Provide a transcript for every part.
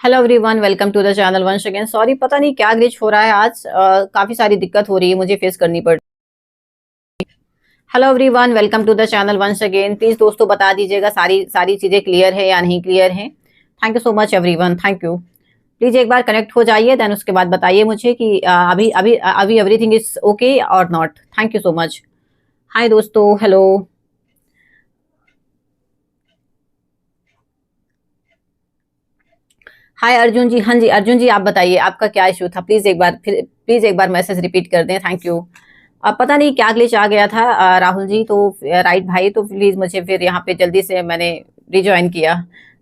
Hello everyone, welcome to the channel once again. Sorry, पता नहीं क्या ग्लिच हो रहा है आज। काफी सारी दिक्कत हो रही है, मुझे फेस करनी पड़। Hello everyone, welcome to the channel once again. Please दोस्तों बता दीजिएगा सारी सारी चीजें क्लियर है या नहीं क्लियर है। Thank you so much everyone, thank you. Please एक बार कनेक्ट हो जाइए, देन उसके बाद बताइए मुझे कि अभी अभी अभी एवरीथिंग इज ओके और not. Thank you so much. Hi दोस्तों, हेलो। हाय अर्जुन जी, हाँ जी अर्जुन जी, आप बताइए आपका क्या इशू था। प्लीज एक बार फिर प्लीज एक बार मैसेज रिपीट कर दें। Thank you. अब पता नहीं क्या ग्लिच आ गया था राहुल जी, तो राइट भाई, तो प्लीज मुझे फिर यहाँ पे जल्दी से मैंने रिज्वाइन किया।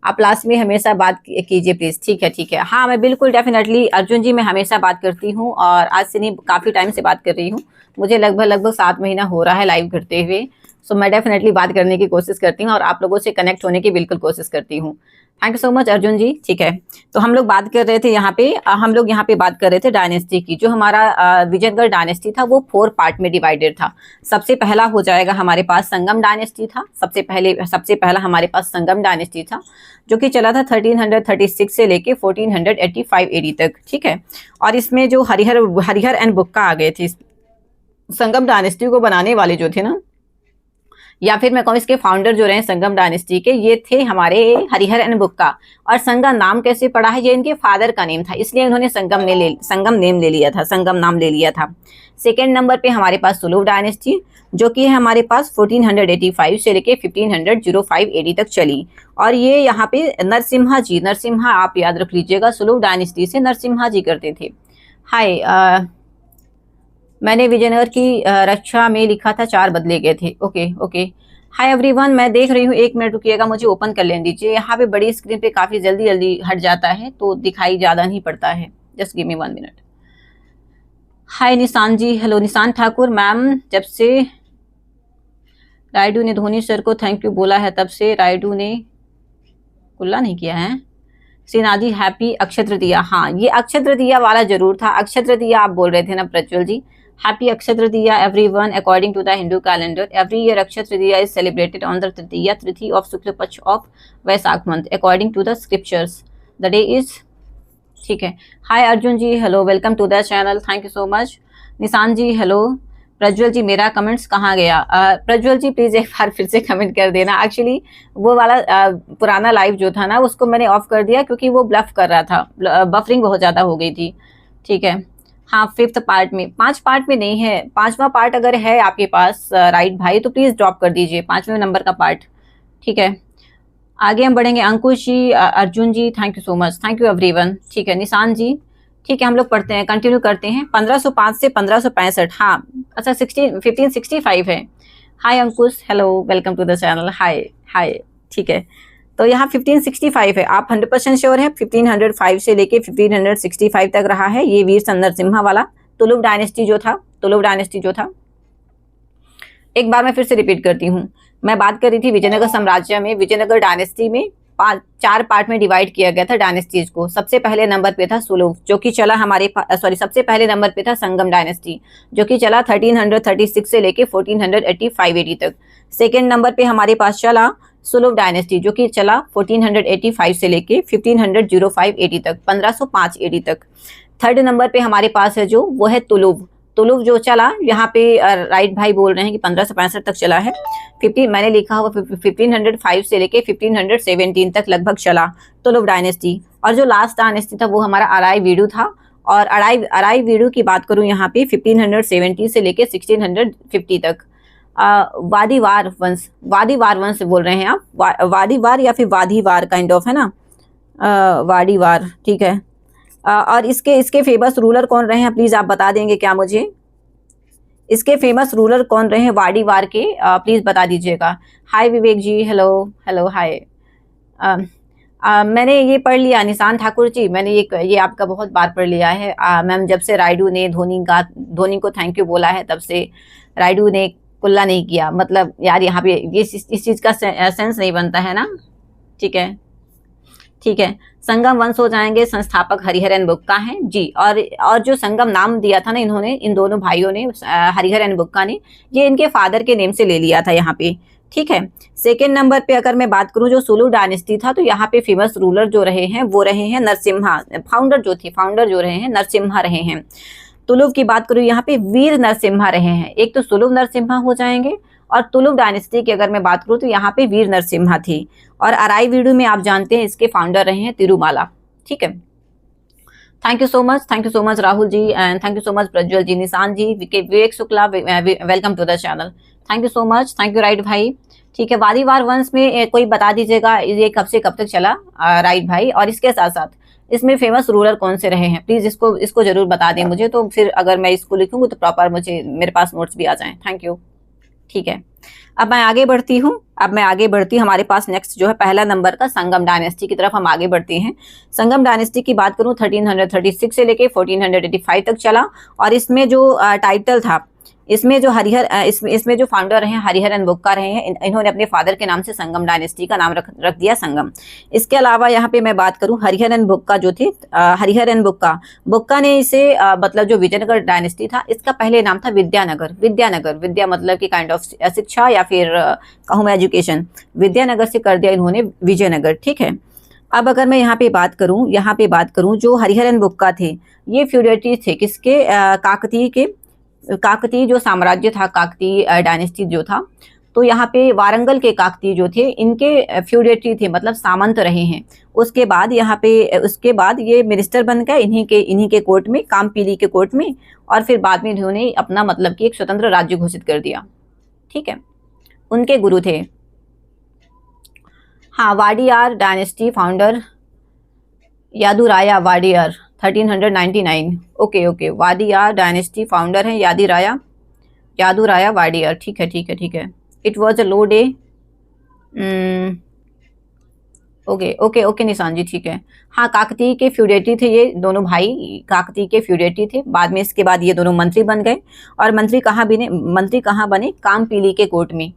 आप लास्ट में हमेशा बात कीजिए प्लीज। ठीक है, ठीक है। हाँ, मैं बिल्कुल डेफिनेटली अर्जुन जी, मैं हमेशा बात करती हूँ और आज से नहीं, काफी टाइम से बात कर रही हूँ। मुझे लगभग लगभग 7 महीना हो रहा है लाइव करते हुए। सो मैं डेफिनेटली बात करने की कोशिश करती हूँ और आप लोगों से कनेक्ट होने की बिल्कुल कोशिश करती हूँ। Thank you so much Arjun ji. ठीक है, तो हम लोग बात कर रहे थे यहाँ पे हम लोग यहाँ पे बात कर रहे थे डायनेस्टी की। जो हमारा विजयनगर डायनेस्टी था वो 4 पार्ट में डिवाइडेड था। सबसे पहला हो जाएगा हमारे पास संगम डायनेस्टी था। सबसे पहला हमारे पास संगम डायनेस्टी था, जो कि चला था 1336 से लेके 1485 एडी तक। ठीक है, और इसमें जो हरिहर एंड बुक्का आ गए थे संगम डायनेस्टी को बनाने वाले जो थे ना, या फिर मैं कहूँ इसके फाउंडर जो रहे संगम डायनेस्टी के, ये थे हमारे हरिहर एंड बुक्का। और संगम नाम कैसे पड़ा है, ये इनके फादर का नेम था, इसलिए इन्होंने संगम नेम ले लिया था, संगम नाम ले लिया था। सेकेंड नंबर पे हमारे पास सुलुव डायनेस्टी, जो कि है हमारे पास 1485 से लेके 1505 एडी तक चली। और ये यहाँ पे नरसिम्हा आप याद रख लीजिएगा, सुलुव डायनेस्टी से नरसिम्हा जी करते थे। हाय, मैंने विजयनगर की रक्षा में लिखा था 4 बदले गए थे। Okay okay. हाय एवरीवन, मैं देख रही हूँ, 1 मिनट रुकिएगा, मुझे ओपन कर लेने दीजिए। यहाँ पे बड़ी स्क्रीन पे काफी जल्दी जल्दी हट जाता है तो दिखाई ज्यादा नहीं पड़ता है। Just give me 1 minute. Hi Nishan ji, hello निशान ठाकुर मैम। जब से रायडू ने धोनी सर को थैंक यू बोला है, तब से रायडू ने कुल्ला नहीं किया है। श्रीनाथ हैप्पी अक्षय तृतीया। हाँ, ये अक्षय तृतीया वाला जरूर था। अक्षय तृतीया आप बोल रहे थे ना Prajwal ji. Happy Akshaya Tritiya everyone. According to the Hindu calendar every year Akshaya Tritiya is celebrated on the Tritiya tithi of Shukla Paksha of Vaishakh month according to the scriptures. The day is. ठीक है। Hi Arjun ji, hello, welcome to the channel, thank you so much. Nishan ji hello. Prajwal जी, मेरा comments कहाँ गया? Prajwal ji please एक बार फिर से comment कर देना। एक्चुअली वो वाला पुराना लाइव जो था ना, उसको मैंने ऑफ कर दिया क्योंकि वो ब्लफ कर रहा था, बफरिंग बहुत ज्यादा हो गई थी। ठीक है। हाँ, 5th पार्ट में, 5 पार्ट में नहीं है, 5वां पार्ट अगर है आपके पास राइट भाई, तो प्लीज ड्रॉप कर दीजिए 5वें नंबर का पार्ट। ठीक है, आगे हम बढ़ेंगे। Ankush ji, Arjun ji, thank you so much, thank you everyone. ठीक है, निशान जी, ठीक है, हम लोग पढ़ते हैं, कंटिन्यू करते हैं। 1505 से 1565। हाँ, अच्छा 1565 है। Hi Ankush, hello, welcome to the channel. Hi hi. ठीक है, तो यहाँ 1565 है। आप 100% श्योर है? 1505 से लेके 1565 तक रहा है ये वीर नरसिम्हा वाला तुलुव डायनेस्टी जो था। एक बार मैं फिर से रिपीट करती हूँ। मैं बात कर रही थी विजयनगर साम्राज्य में, विजयनगर डायनेस्टी में 4 पार्ट में डिवाइड किया गया था डायनेस्टीज को। सबसे पहले नंबर पे था सुलुव, जो कि चला सबसे पहले नंबर पे था संगम डायनेस्टी, जो कि चला 1336 से लेके 1485 एडी तक। सेकेंड नंबर पे हमारे पास चला सुलुव डायनेस्टी, जो कि चला 1485 से लेके 1505 एडी तक, 1505 एडी तक। थर्ड नंबर पे हमारे पास है जो, वो है तुलुव जो चला, यहाँ पे राइट भाई बोल रहे हैं कि 1565 तक चला है। 50 मैंने लिखा हुआ 1505 से लेके 1517 तक लगभग चला तुलुव डायनेस्टी। और जो लास्ट डायनेस्टी था वो हमारा अराई वीडू था। और अराई वीडू की बात करूं यहाँ पे 1570 से लेके 1650 तक। वादीवार वंश बोल रहे हैं आप, वादीवार या फिर वादीवार काइंड ऑफ, है ना, वादीवार। ठीक है। और इसके फेमस रूलर कौन रहे हैं, प्लीज आप बता देंगे क्या मुझे? इसके फेमस रूलर कौन रहे हैं वाडीवार के, प्लीज बता दीजिएगा। हाय विवेक जी, हेलो हेलो, हाय। मैंने ये पढ़ लिया निशान ठाकुर जी, मैंने ये आपका बहुत बार पढ़ लिया है मैम। जब से रायडू ने धोनी को थैंक यू बोला है, तब से रायडू ने कुल्ला नहीं किया। मतलब यार, यहाँ पे ये इस चीज का सेंस नहीं बनता है ना। ठीक है, ठीक है। संगम वंश हो जाएंगे, संस्थापक हरिहर एंड बुक्का हैं जी। और जो संगम नाम दिया था ना इन्होंने, इन दोनों भाइयों ने, हरिहर एंड बुक्का ने, ये इनके फादर के नेम से ले लिया था यहाँ पे। ठीक है। सेकेंड नंबर पे अगर मैं बात करूं जो सुलू डायनेस्टी था, तो यहाँ पे फेमस रूलर जो रहे हैं वो रहे हैं नरसिम्हा। फाउंडर जो रहे हैं नरसिम्हा रहे हैं। तुलुव की बात करूं यहाँ पे वीर नरसिम्हा रहे हैं। एक तो सुलुव नरसिम्हा हो जाएंगे, और तुलुव डायनेस्टी की अगर मैं बात करूं तो यहाँ पे वीर नरसिम्हा थी। और अराईवीडु में आप जानते हैं इसके फाउंडर रहे हैं तिरुमाला। ठीक है। Thank you so much Rahul ji, and thank you so much Prajwal ji, Nishan ji, Vivek Shukla, welcome to the channel. Thank you so much, thank you right भाई। ठीक है, वादीवार वंश में कोई बता दीजिएगा ये कब से कब तक चला, राइट भाई। और इसके साथ साथ इसमें फेमस रूलर कौन से रहे हैं, प्लीज इसको जरूर बता दें मुझे, तो फिर अगर मैं इसको लिखूंगी तो प्रॉपर मेरे पास नोट्स भी आ जाएं। Thank you. ठीक है, अब मैं आगे बढ़ती हूँ। हमारे पास नेक्स्ट जो है पहला नंबर का संगम डायनेस्टी की तरफ हम आगे बढ़ते हैं। संगम डायनेस्टी की बात करूँ 1336 से लेके 1485 तक चला। और इसमें जो टाइटल था, इसमें जो इसमें जो फाउंडर हैं हरिहर एंड बुक्का रहे हैं। इन्होंने अपने फादर के नाम से संगम डायनेस्टी का नाम रख दिया संगम। इसके अलावा यहाँ पे मैं बात करूँ हरिहर एंड बुक्का जो थे, हरिहर एंड बुक्का ने इसे मतलब जो विजयनगर डायनेस्टी था इसका पहले नाम था विद्यानगर। विद्या मतलब कि काइंड ऑफ शिक्षा या फिर कहूँ मैं एजुकेशन। विद्यानगर से कर दिया इन्होंने विजयनगर। ठीक है। अब अगर मैं यहाँ पे बात करूँ जो हरिहर एंड बुक्का थे, ये फ्यूडेटरी थे किसके, काकतीय जो साम्राज्य था, काकतीय डायनेस्टी जो था, तो यहाँ पे वारंगल के काकतीय जो थे इनके फ्यूडेटरी थे, मतलब सामंत रहे हैं। उसके बाद ये मिनिस्टर बन गए इन्हीं के कोर्ट में, कामपीली के कोर्ट में। और फिर बाद में इन्होंने अपना मतलब कि एक स्वतंत्र राज्य घोषित कर दिया। ठीक है, उनके गुरु थे हाँ Wadiyar dynasty founder Yaduraya Wadiyar 1399। Okay, Wadiyar dynasty founder है यादुराया वाडियार। ठीक है। It was a low day. Okay Nishan ji, ठीक है। हाँ, काकतीय के फ्यूडेटरी थे ये दोनों भाई, काकतीय के फ्यूडेटरी थे। बाद में इसके बाद ये दोनों मंत्री बन गए। और मंत्री कहाँ बने, कामपीली के कोर्ट में।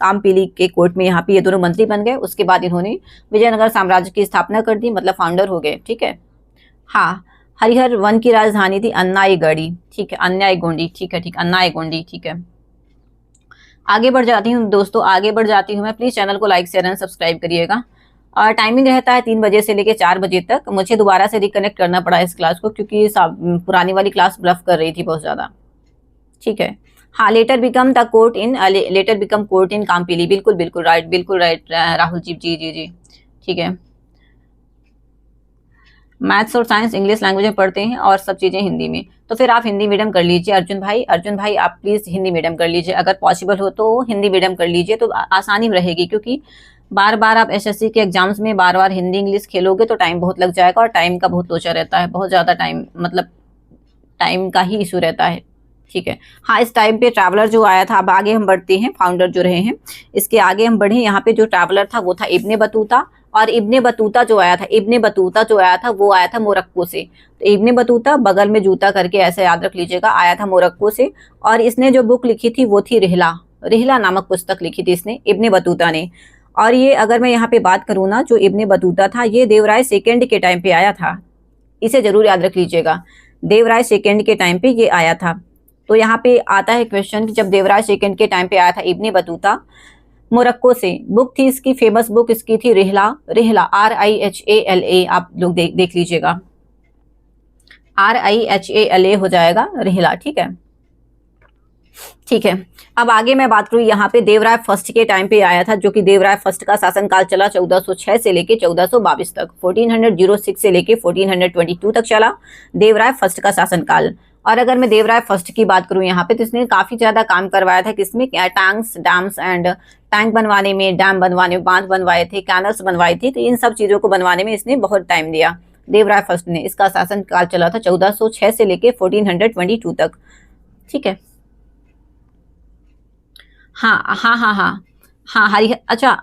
कामपीली के कोर्ट में यहाँ पे ये दोनों मंत्री बन गए। उसके बाद इन्होंने विजयनगर साम्राज्य की स्थापना कर दी, मतलब फाउंडर हो गए। ठीक है। हाँ, हरिहर वन की राजधानी थी अन्नाईगढ़ी। ठीक है, अन्नाईगोंडी। ठीक है, अन्नाईगोंडी। ठीक है, आगे बढ़ जाती हूँ दोस्तों, मैं। प्लीज चैनल को लाइक शेयर एंड सब्सक्राइब करिएगा। और टाइमिंग रहता है 3 बजे से लेके 4 बजे तक। मुझे दोबारा से रिकनेक्ट करना पड़ा इस क्लास को, क्योंकि पुरानी वाली क्लास ब्लफ कर रही थी बहुत ज्यादा। ठीक है। हाँ, लेटर बिकम कोर्ट इन कामपीली। बिल्कुल राइट राहुल जी। ठीक है, मैथ्स और साइंस इंग्लिश लैंग्वेज में पढ़ते हैं और सब चीज़ें हिंदी में, तो फिर आप हिंदी मीडियम कर लीजिए। अर्जुन भाई आप प्लीज़ हिंदी मीडियम कर लीजिए, अगर पॉसिबल हो तो हिंदी मीडियम कर लीजिए, तो आसानी रहेगी। क्योंकि बार बार आप एसएससी के एग्जाम्स में बार बार हिंदी इंग्लिश खेलोगे तो टाइम बहुत लग जाएगा, और टाइम का बहुत लोचा रहता है, बहुत ज़्यादा टाइम, मतलब टाइम का ही इशू रहता है। ठीक है। हाँ, इस टाइम पे ट्रैवलर जो आया था, अब आगे हम बढ़ते हैं, फाउंडर जो रहे हैं इसके आगे हम बढ़े। यहाँ पे जो ट्रैवलर था वो था इब्ने बतूता। और इब्ने बतूता जो आया था वो आया था मोरक्को से। तो इब्ने बतूता बगल में जूता करके ऐसे याद रख लीजिएगा, आया था मोरक्को से। और इसने जो बुक लिखी थी वो थी रिहला नामक पुस्तक लिखी थी इसने, इब्ने बतूता ने। और ये अगर मैं यहाँ पे बात करूँ ना, जो इब्ने बतूता था ये देवराय सेकेंड के टाइम पे आया था, इसे जरूर याद रख लीजिएगा, देवराय सेकेंड के टाइम पे ये आया था। तो यहाँ पे आता है क्वेश्चन कि जब देवराय सेकेंड के टाइम पे आया था इब्ने बतूता मोरक्को से, बुक थी इसकी, फेमस बुक इसकी थी रिहला RIHALA। आप लोग देख लीजिएगा, RIHALA हो जाएगा रिहला। ठीक है। अब आगे मैं बात करूँ, यहाँ पे देवराय फर्स्ट के टाइम पे आया था, जो कि देवराय फर्स्ट का शासनकाल चला 1406 से लेके 1422 तक, 1406 से लेके 1422 तक चला देवराय फर्स्ट का शासनकाल। और अगर मैं देवराय फर्स्ट की बात करूँ यहाँ पे, तो इसने काफी ज्यादा काम करवाया था किसमें, डैम्स एंड टैंक बनवाने में, डैम बनवाने में, बांध बनवाए थे, कैनल्स बनवाई थी। तो इन सब चीजों को बनवाने में इसने बहुत टाइम दिया देवराय फर्स्ट ने। इसका शासनकाल चला था 1406 से लेके 1422 तक। ठीक है। हाँ हरिहर, अच्छा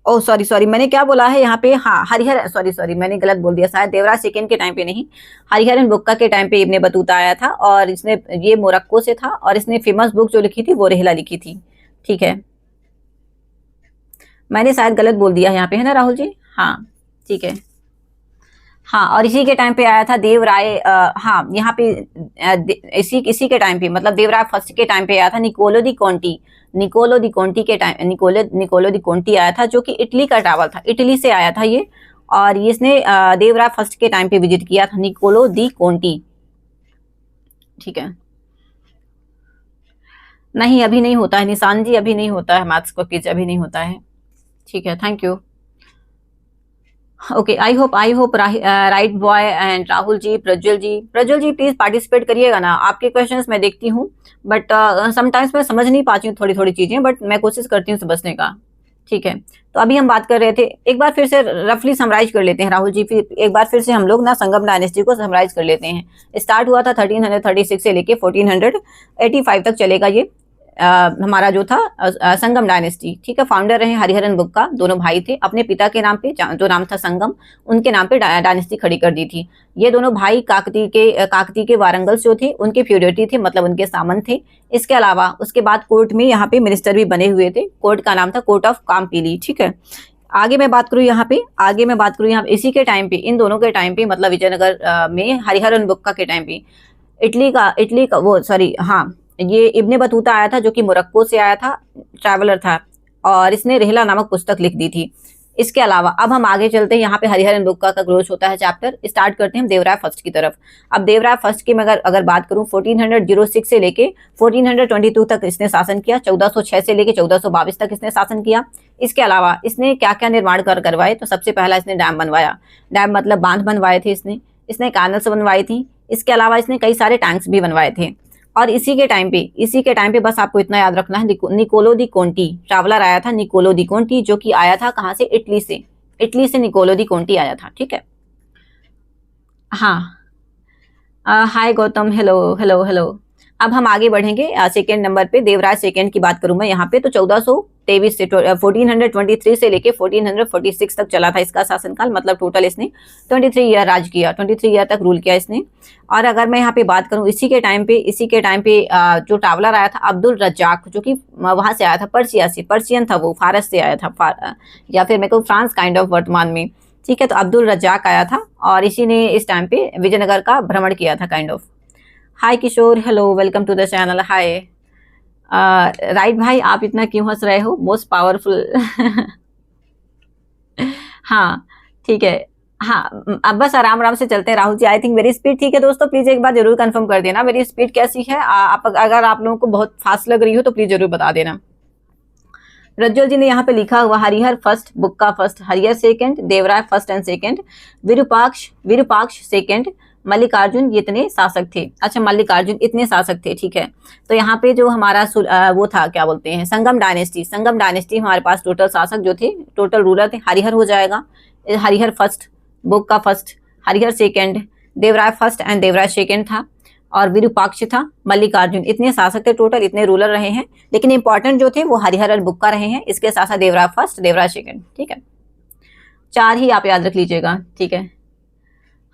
ओह सॉरी मैंने क्या बोला है यहाँ पे, हाँ हरिहर, सॉरी मैंने गलत बोल दिया शायद, देवराज सेकेंड के टाइम पे नहीं, हरिहर एंड बुक्का के टाइम पे इब्ने बतूता आया था। और इसने, ये मोरक्को से था, और इसने फेमस बुक जो लिखी थी वो रिहला लिखी थी। ठीक है, मैंने शायद गलत बोल दिया यहाँ पे, है ना राहुल जी। हाँ ठीक है। हाँ, और इसी के टाइम पे आया था देवराय, हाँ यहाँ पे इसी के टाइम पे, मतलब देवराय फर्स्ट के टाइम पे आया था निकोलो दी कॉन्टी। निकोलो दी कोंटी के टाइम निकोलो दी कोंटी आया था, जो कि इटली का ट्रैवल था, इटली से आया था ये, और इसने देवराय फर्स्ट के टाइम पे विजिट किया था, निकोलो दी कोंटी। ठीक है, नहीं अभी नहीं होता है निशान जी, अभी नहीं होता है मैथ्स को क्विज, अभी नहीं होता है। ठीक है, thank you. Okay, I hope right bye and Rahul ji, Prajwal ji please participate करिएगा ना। आपके क्वेश्चंस मैं देखती हूँ, बट समटाइम्स मैं समझ नहीं पाती हूँ थोड़ी थोड़ी चीजें, बट मैं कोशिश करती हूँ समझने का। ठीक है, तो अभी हम बात कर रहे थे, एक बार फिर से रफली समराइज कर लेते हैं राहुल जी, फिर एक बार फिर से हम लोग ना संगम डायनेस्टी को समराइज कर लेते हैं। स्टार्ट हुआ था 1336 से लेके 1485 तक चलेगा ये हमारा जो था संगम डायनेस्टी। ठीक है, फाउंडर रहे हरिहरन बुक्का, दोनों भाई थे, अपने पिता के नाम पे जो नाम था संगम, उनके नाम पे डायनेस्टी खड़ी कर दी थी। ये दोनों भाई काकती के वारंगल जो थे उनके फ्यूडेटी थे, मतलब उनके सामंत थे। इसके अलावा उसके बाद कोर्ट में यहाँ पे मिनिस्टर भी बने हुए थे, कोर्ट का नाम था कोर्ट ऑफ कामपीली। ठीक है, आगे मैं बात करूँ यहाँ पे इसी के टाइम पे, इन दोनों के टाइम पे, मतलब विजयनगर में हरिहरन बुक्का के टाइम पे इटली का वो सॉरी हाँ, ये इब्ने बतूता आया था, जो कि मोरक्को से आया था, ट्रैवलर था, और इसने रिहला नामक पुस्तक लिख दी थी। इसके अलावा अब हम आगे चलते हैं, यहाँ पे हरिहरन बुक्का का ग्रोथ होता है चैप्टर, स्टार्ट करते हैं हम देवराय फर्स्ट की तरफ। अब देवराय फर्स्ट की मैं अगर बात करूँ 1406 से लेके 1422 तक इसने शासन किया, 1406 से लेके 1422 तक इसने शासन किया। इसके अलावा इसने क्या क्या निर्माण करवाए, तो सबसे पहला इसने डैम बनवाया, डैम मतलब बांध बनवाए थे इसने कैनल्स बनवाई थी। इसके अलावा इसने कई सारे टैंक्स भी बनवाए थे। और इसी के टाइम पे बस आपको इतना याद रखना है, निकोलो दी कोंटी ट्रैवलर आया था, निकोलो दी कोंटी, जो कि आया था कहाँ से, इटली से निकोलो दी कोंटी आया था। ठीक है, हाँ, हाय गौतम, हेलो हेलो हेलो। अब हम आगे बढ़ेंगे सेकेंड नंबर पे, देवराय सेकेंड की बात करूं मैं यहाँ पे, तो 1423 से 1423 से लेके 1446 तक चला था इसका शासनकाल, मतलब टोटल इसने 23 ईयर राज किया, 23 ईयर तक रूल किया इसने। और अगर मैं यहाँ पे बात करूं इसी के टाइम पे जो ट्रैवलर आया था अब्दुल रज्जाक, जो कि वहां से आया था, पर्शियन था, वो फारस से आया था, या फिर मैं कहूँ फ्रांस काइंड ऑफ वर्तमान में। ठीक है, तो अब्दुल रज्जाक आया था, और इसी ने इस टाइम पे विजयनगर का भ्रमण किया था kind of. Hi Kishore, hello, welcome to the channel. Hi right भाई, आप इतना क्यों हंस रहे हो, मोस्ट पावरफुल हाँ, ठीक है, हाँ, अब बस आराम आराम से चलते हैं राहुल जी। आई थिंक मेरी स्पीड ठीक है दोस्तों, प्लीज एक बार जरूर कंफर्म कर देना मेरी स्पीड कैसी है। अगर आप लोगों को बहुत फास्ट लग रही हो तो प्लीज जरूर बता देना। रज्जल जी ने यहाँ पे लिखा हुआ Harihar first, Bukka first, Harihar second, Devaraya first and second, Virupaksha second, Mallikarjun इतने शासक थे। अच्छा, मल्लिकार्जुन इतने शासक थे। ठीक है, तो यहाँ पे जो हमारा वो था, क्या बोलते हैं, संगम डायनेस्टी हमारे पास टोटल शासक जो थे, टोटल रूलर थे, हरिहर हो जाएगा, Harihar first, Bukka first, Harihar second, Devaraya first and Devaraya second था, और विरूपाक्ष था, मल्लिकार्जुन, इतने शासक थे, टोटल इतने रूलर रहे हैं, लेकिन इंपॉर्टेंट जो थे वो हरिहर और बुक्का रहे हैं, इसके साथ साथ देवराय फर्स्ट, देवराय सेकंड। ठीक है, 4 ही आप याद रख लीजिएगा। ठीक है,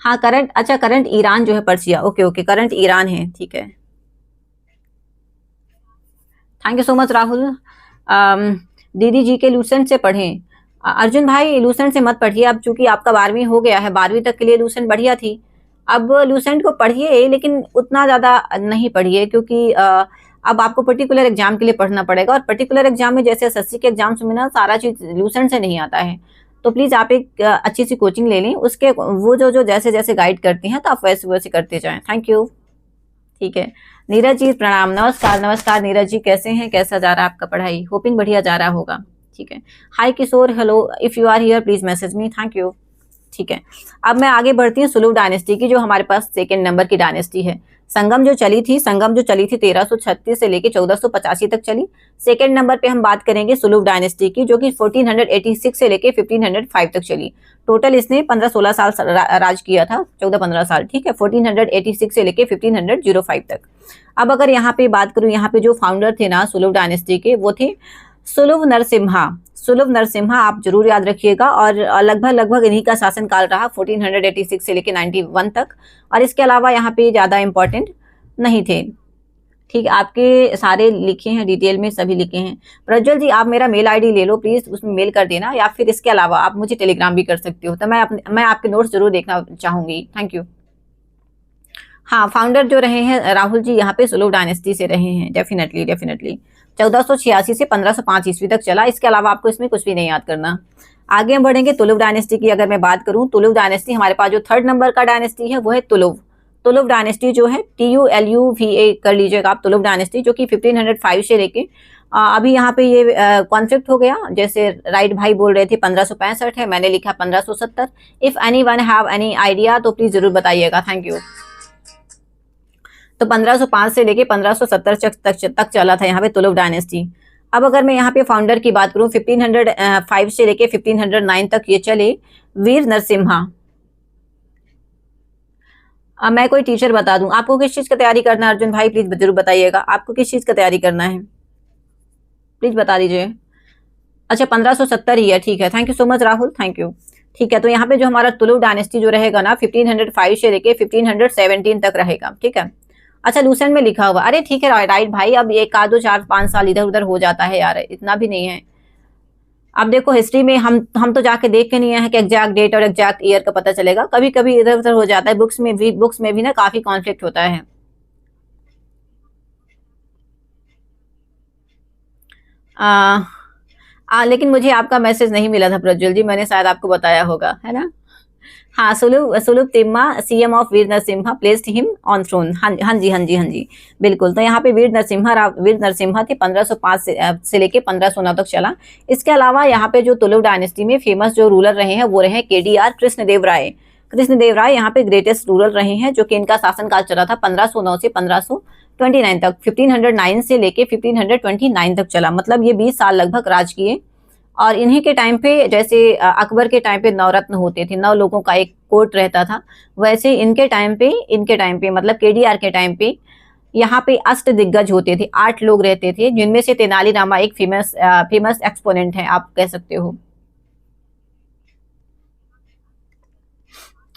हाँ, करंट ईरान जो है पर्सिया, ओके, करंट ईरान है। ठीक है, thank you so much Rahul. दीदी जी के लूसेंट से पढ़ें। अर्जुन भाई लूसेंट से मत पढ़िए, अब चूंकि आपका 12वीं हो गया है, 12वीं तक के लिए लूसेंट बढ़िया थी, अब लूसेंट को पढ़िए लेकिन उतना ज़्यादा नहीं पढ़िए, क्योंकि अब आपको पर्टिकुलर एग्जाम के लिए पढ़ना पड़ेगा, और पर्टिकुलर एग्जाम में जैसे एसएससी के एग्जाम्स में ना सारा चीज़ लूसेंट से नहीं आता है, तो प्लीज़ आप एक अच्छी सी कोचिंग ले लें, उसके वो जो जैसे जैसे गाइड करती हैं तो आप वैसे वैसे करते जाएं। Thank you. ठीक है, नीरज जी प्रणाम, नमस्कार नीरज जी, कैसे हैं, कैसा जा रहा है आपका पढ़ाई, होपिंग बढ़िया जा रहा होगा। ठीक है, hi Kishore, hello, if you are here please message me, thank you. ठीक है, अब मैं आगे बढ़ती हूँ सुलूभ डायनेस्टी की, जो हमारे पास सेकेंड नंबर की डायनेस्टी है। संगम जो चली थी 1336 से लेके 1485 तक चली। सेकेंड नंबर पे हम बात करेंगे सुलूभ डायनेस्टी की, जो कि 1486 से लेके 1505 तक चली। टोटल इसने 15-16 साल राज किया था, 14-15 साल। ठीक है, 1486 से लेके 1505 तक। अब अगर यहाँ पे बात करूँ, यहाँ पे जो फाउंडर थे ना सुलूभ डायनेस्टी के, वो थे सुलभ नरसिम्हा, आप जरूर याद रखिएगा, और लगभग इन्हीं का शासनकाल रहा 1486 से लेके 91 तक, और इसके अलावा यहाँ पे ज़्यादा इम्पोर्टेंट नहीं थे। ठीक है, आपके सारे लिखे हैं, डिटेल में सभी लिखे हैं। प्रज्वल जी आप मेरा मेल आईडी ले लो प्लीज़, उसमें मेल कर देना, या फिर इसके अलावा आप मुझे टेलीग्राम भी कर सकते हो, तो मैं आपके नोट्स जरूर देखना चाहूँगी। Thank you. हाँ, फाउंडर जो रहे हैं राहुल जी यहाँ पे सुलभ डायनेस्टी से रहे हैं, डेफिनेटली डेफिनेटली। 1486 से 1505 ईस्वी तक चला। इसके अलावा आपको इसमें कुछ भी नहीं याद करना। आगे हम बढ़ेंगे तुलुव डायनेस्टी की अगर मैं बात करूं, तुलुव डायनेस्टी हमारे पास जो 3rd नंबर का डायनेस्टी है वो है तुलुव। तुलुव डायनेस्टी जो है TULUVA कर लीजिएगा आप, तुलुव डायनेस्टी जो कि 1505 से लेके अभी यहाँ पे ये कॉन्फ्लिक्ट हो गया। जैसे राइट भाई बोल रहे थे 1565 है, मैंने लिखा 1570। If any one have any idea तो प्लीज जरूर बताइएगा, थैंक यू। तो 1505 से लेके 1570 तक चला था यहाँ पे तुलुव डायनेस्टी। अब अगर मैं यहाँ पे फाउंडर की बात करूँ, 1505 से लेके 1509 तक ये चले वीर नरसिम्हा। अब मैं कोई टीचर बता दूं, आपको किस चीज का तैयारी करना है अर्जुन भाई, प्लीज जरूर बताइएगा, आपको किस चीज का तैयारी करना है, प्लीज बता दीजिए। अच्छा 1570 ही है, ठीक है, thank you so much Rahul, thank you. ठीक है, तो यहाँ पे जो हमारा तुलुव डायनेस्टी जो रहेगा ना 1505 से लेके 1517 तक रहेगा, ठीक है। अच्छा लूसेंट में लिखा हुआ, अरे ठीक है राइट भाई, अब एक आध 4-5 साल इधर उधर हो जाता है यार, इतना भी नहीं है। अब देखो हिस्ट्री में हम तो जाके देख के नहीं आए हैं कि एग्जैक्ट डेट और एग्जैक्ट ईयर का पता चलेगा, कभी कभी इधर उधर हो जाता है। बुक्स में भी ना काफी कॉन्फ्लिक्ट होता है। लेकिन मुझे आपका मैसेज नहीं मिला था प्रज्वल जी, मैंने शायद आपको बताया होगा, है ना। हाँ, Saluva Timma CM of Veera Narasimha placed him on throne. हाँ हाँ जी हाँ जी हाँ जी, बिल्कुल। तो यहाँ पे वीर नरसिम्हा थे, 1505 से लेके 1509 तक चला। इसके अलावा यहाँ पे जो तुलुव डायनेस्टी में फेमस जो रूलर रहे हैं वो रहे KDR कृष्णदेव राय। कृष्णदेव राय यहाँ पे ग्रेटेस्ट रूलर रहे हैं, जो कि इनका शासनकाल चला था 1509 से 1529 तक। 1509 से लेके 1529 तक चला, मतलब ये 20 साल लगभग राज किए। और इन्हीं के टाइम पे जैसे अकबर के टाइम पे नवरत्न होते थे, 9 लोगों का एक कोर्ट रहता था, वैसे इनके टाइम पे मतलब KDR के टाइम पे यहाँ पे अष्ट दिग्गज होते थे, 8 लोग रहते थे, जिनमें से तेनालीरामा एक फेमस एक्सपोनेंट है, आप कह सकते हो।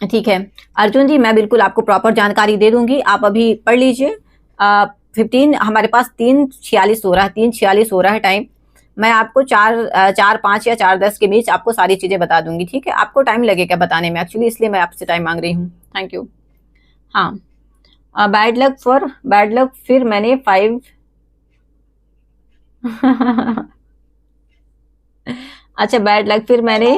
ठीक है अर्जुन जी, मैं बिल्कुल आपको प्रॉपर जानकारी दे दूंगी, आप अभी पढ़ लीजिए। 15 हमारे पास 3:46 हो रहा है, 3:46 हो रहा है टाइम। मैं आपको 4:05 या 4:10 के बीच आपको सारी चीजें बता दूंगी, ठीक है। आपको टाइम लगेगा बताने में एक्चुअली, इसलिए मैं आपसे टाइम मांग रही हूँ, थैंक यू। हाँ, बैड लक फिर मैंने 5 अच्छा बैड लक फिर मैंने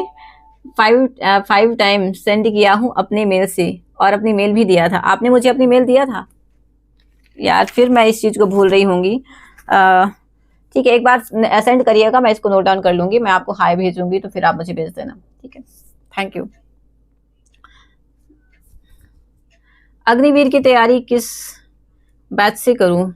5 टाइम सेंड किया हूँ अपने मेल से, और अपनी मेल भी दिया था, आपने मुझे अपनी मेल दिया था यार, फिर मैं इस चीज को भूल रही होंगी। ठीक है, एक बार सेंड करिएगा, मैं इसको नोट डाउन कर लूंगी, मैं आपको हाई भेजूंगी तो फिर आप मुझे भेज देना, ठीक है, थैंक यू। अग्निवीर की तैयारी किस बैच से करूं?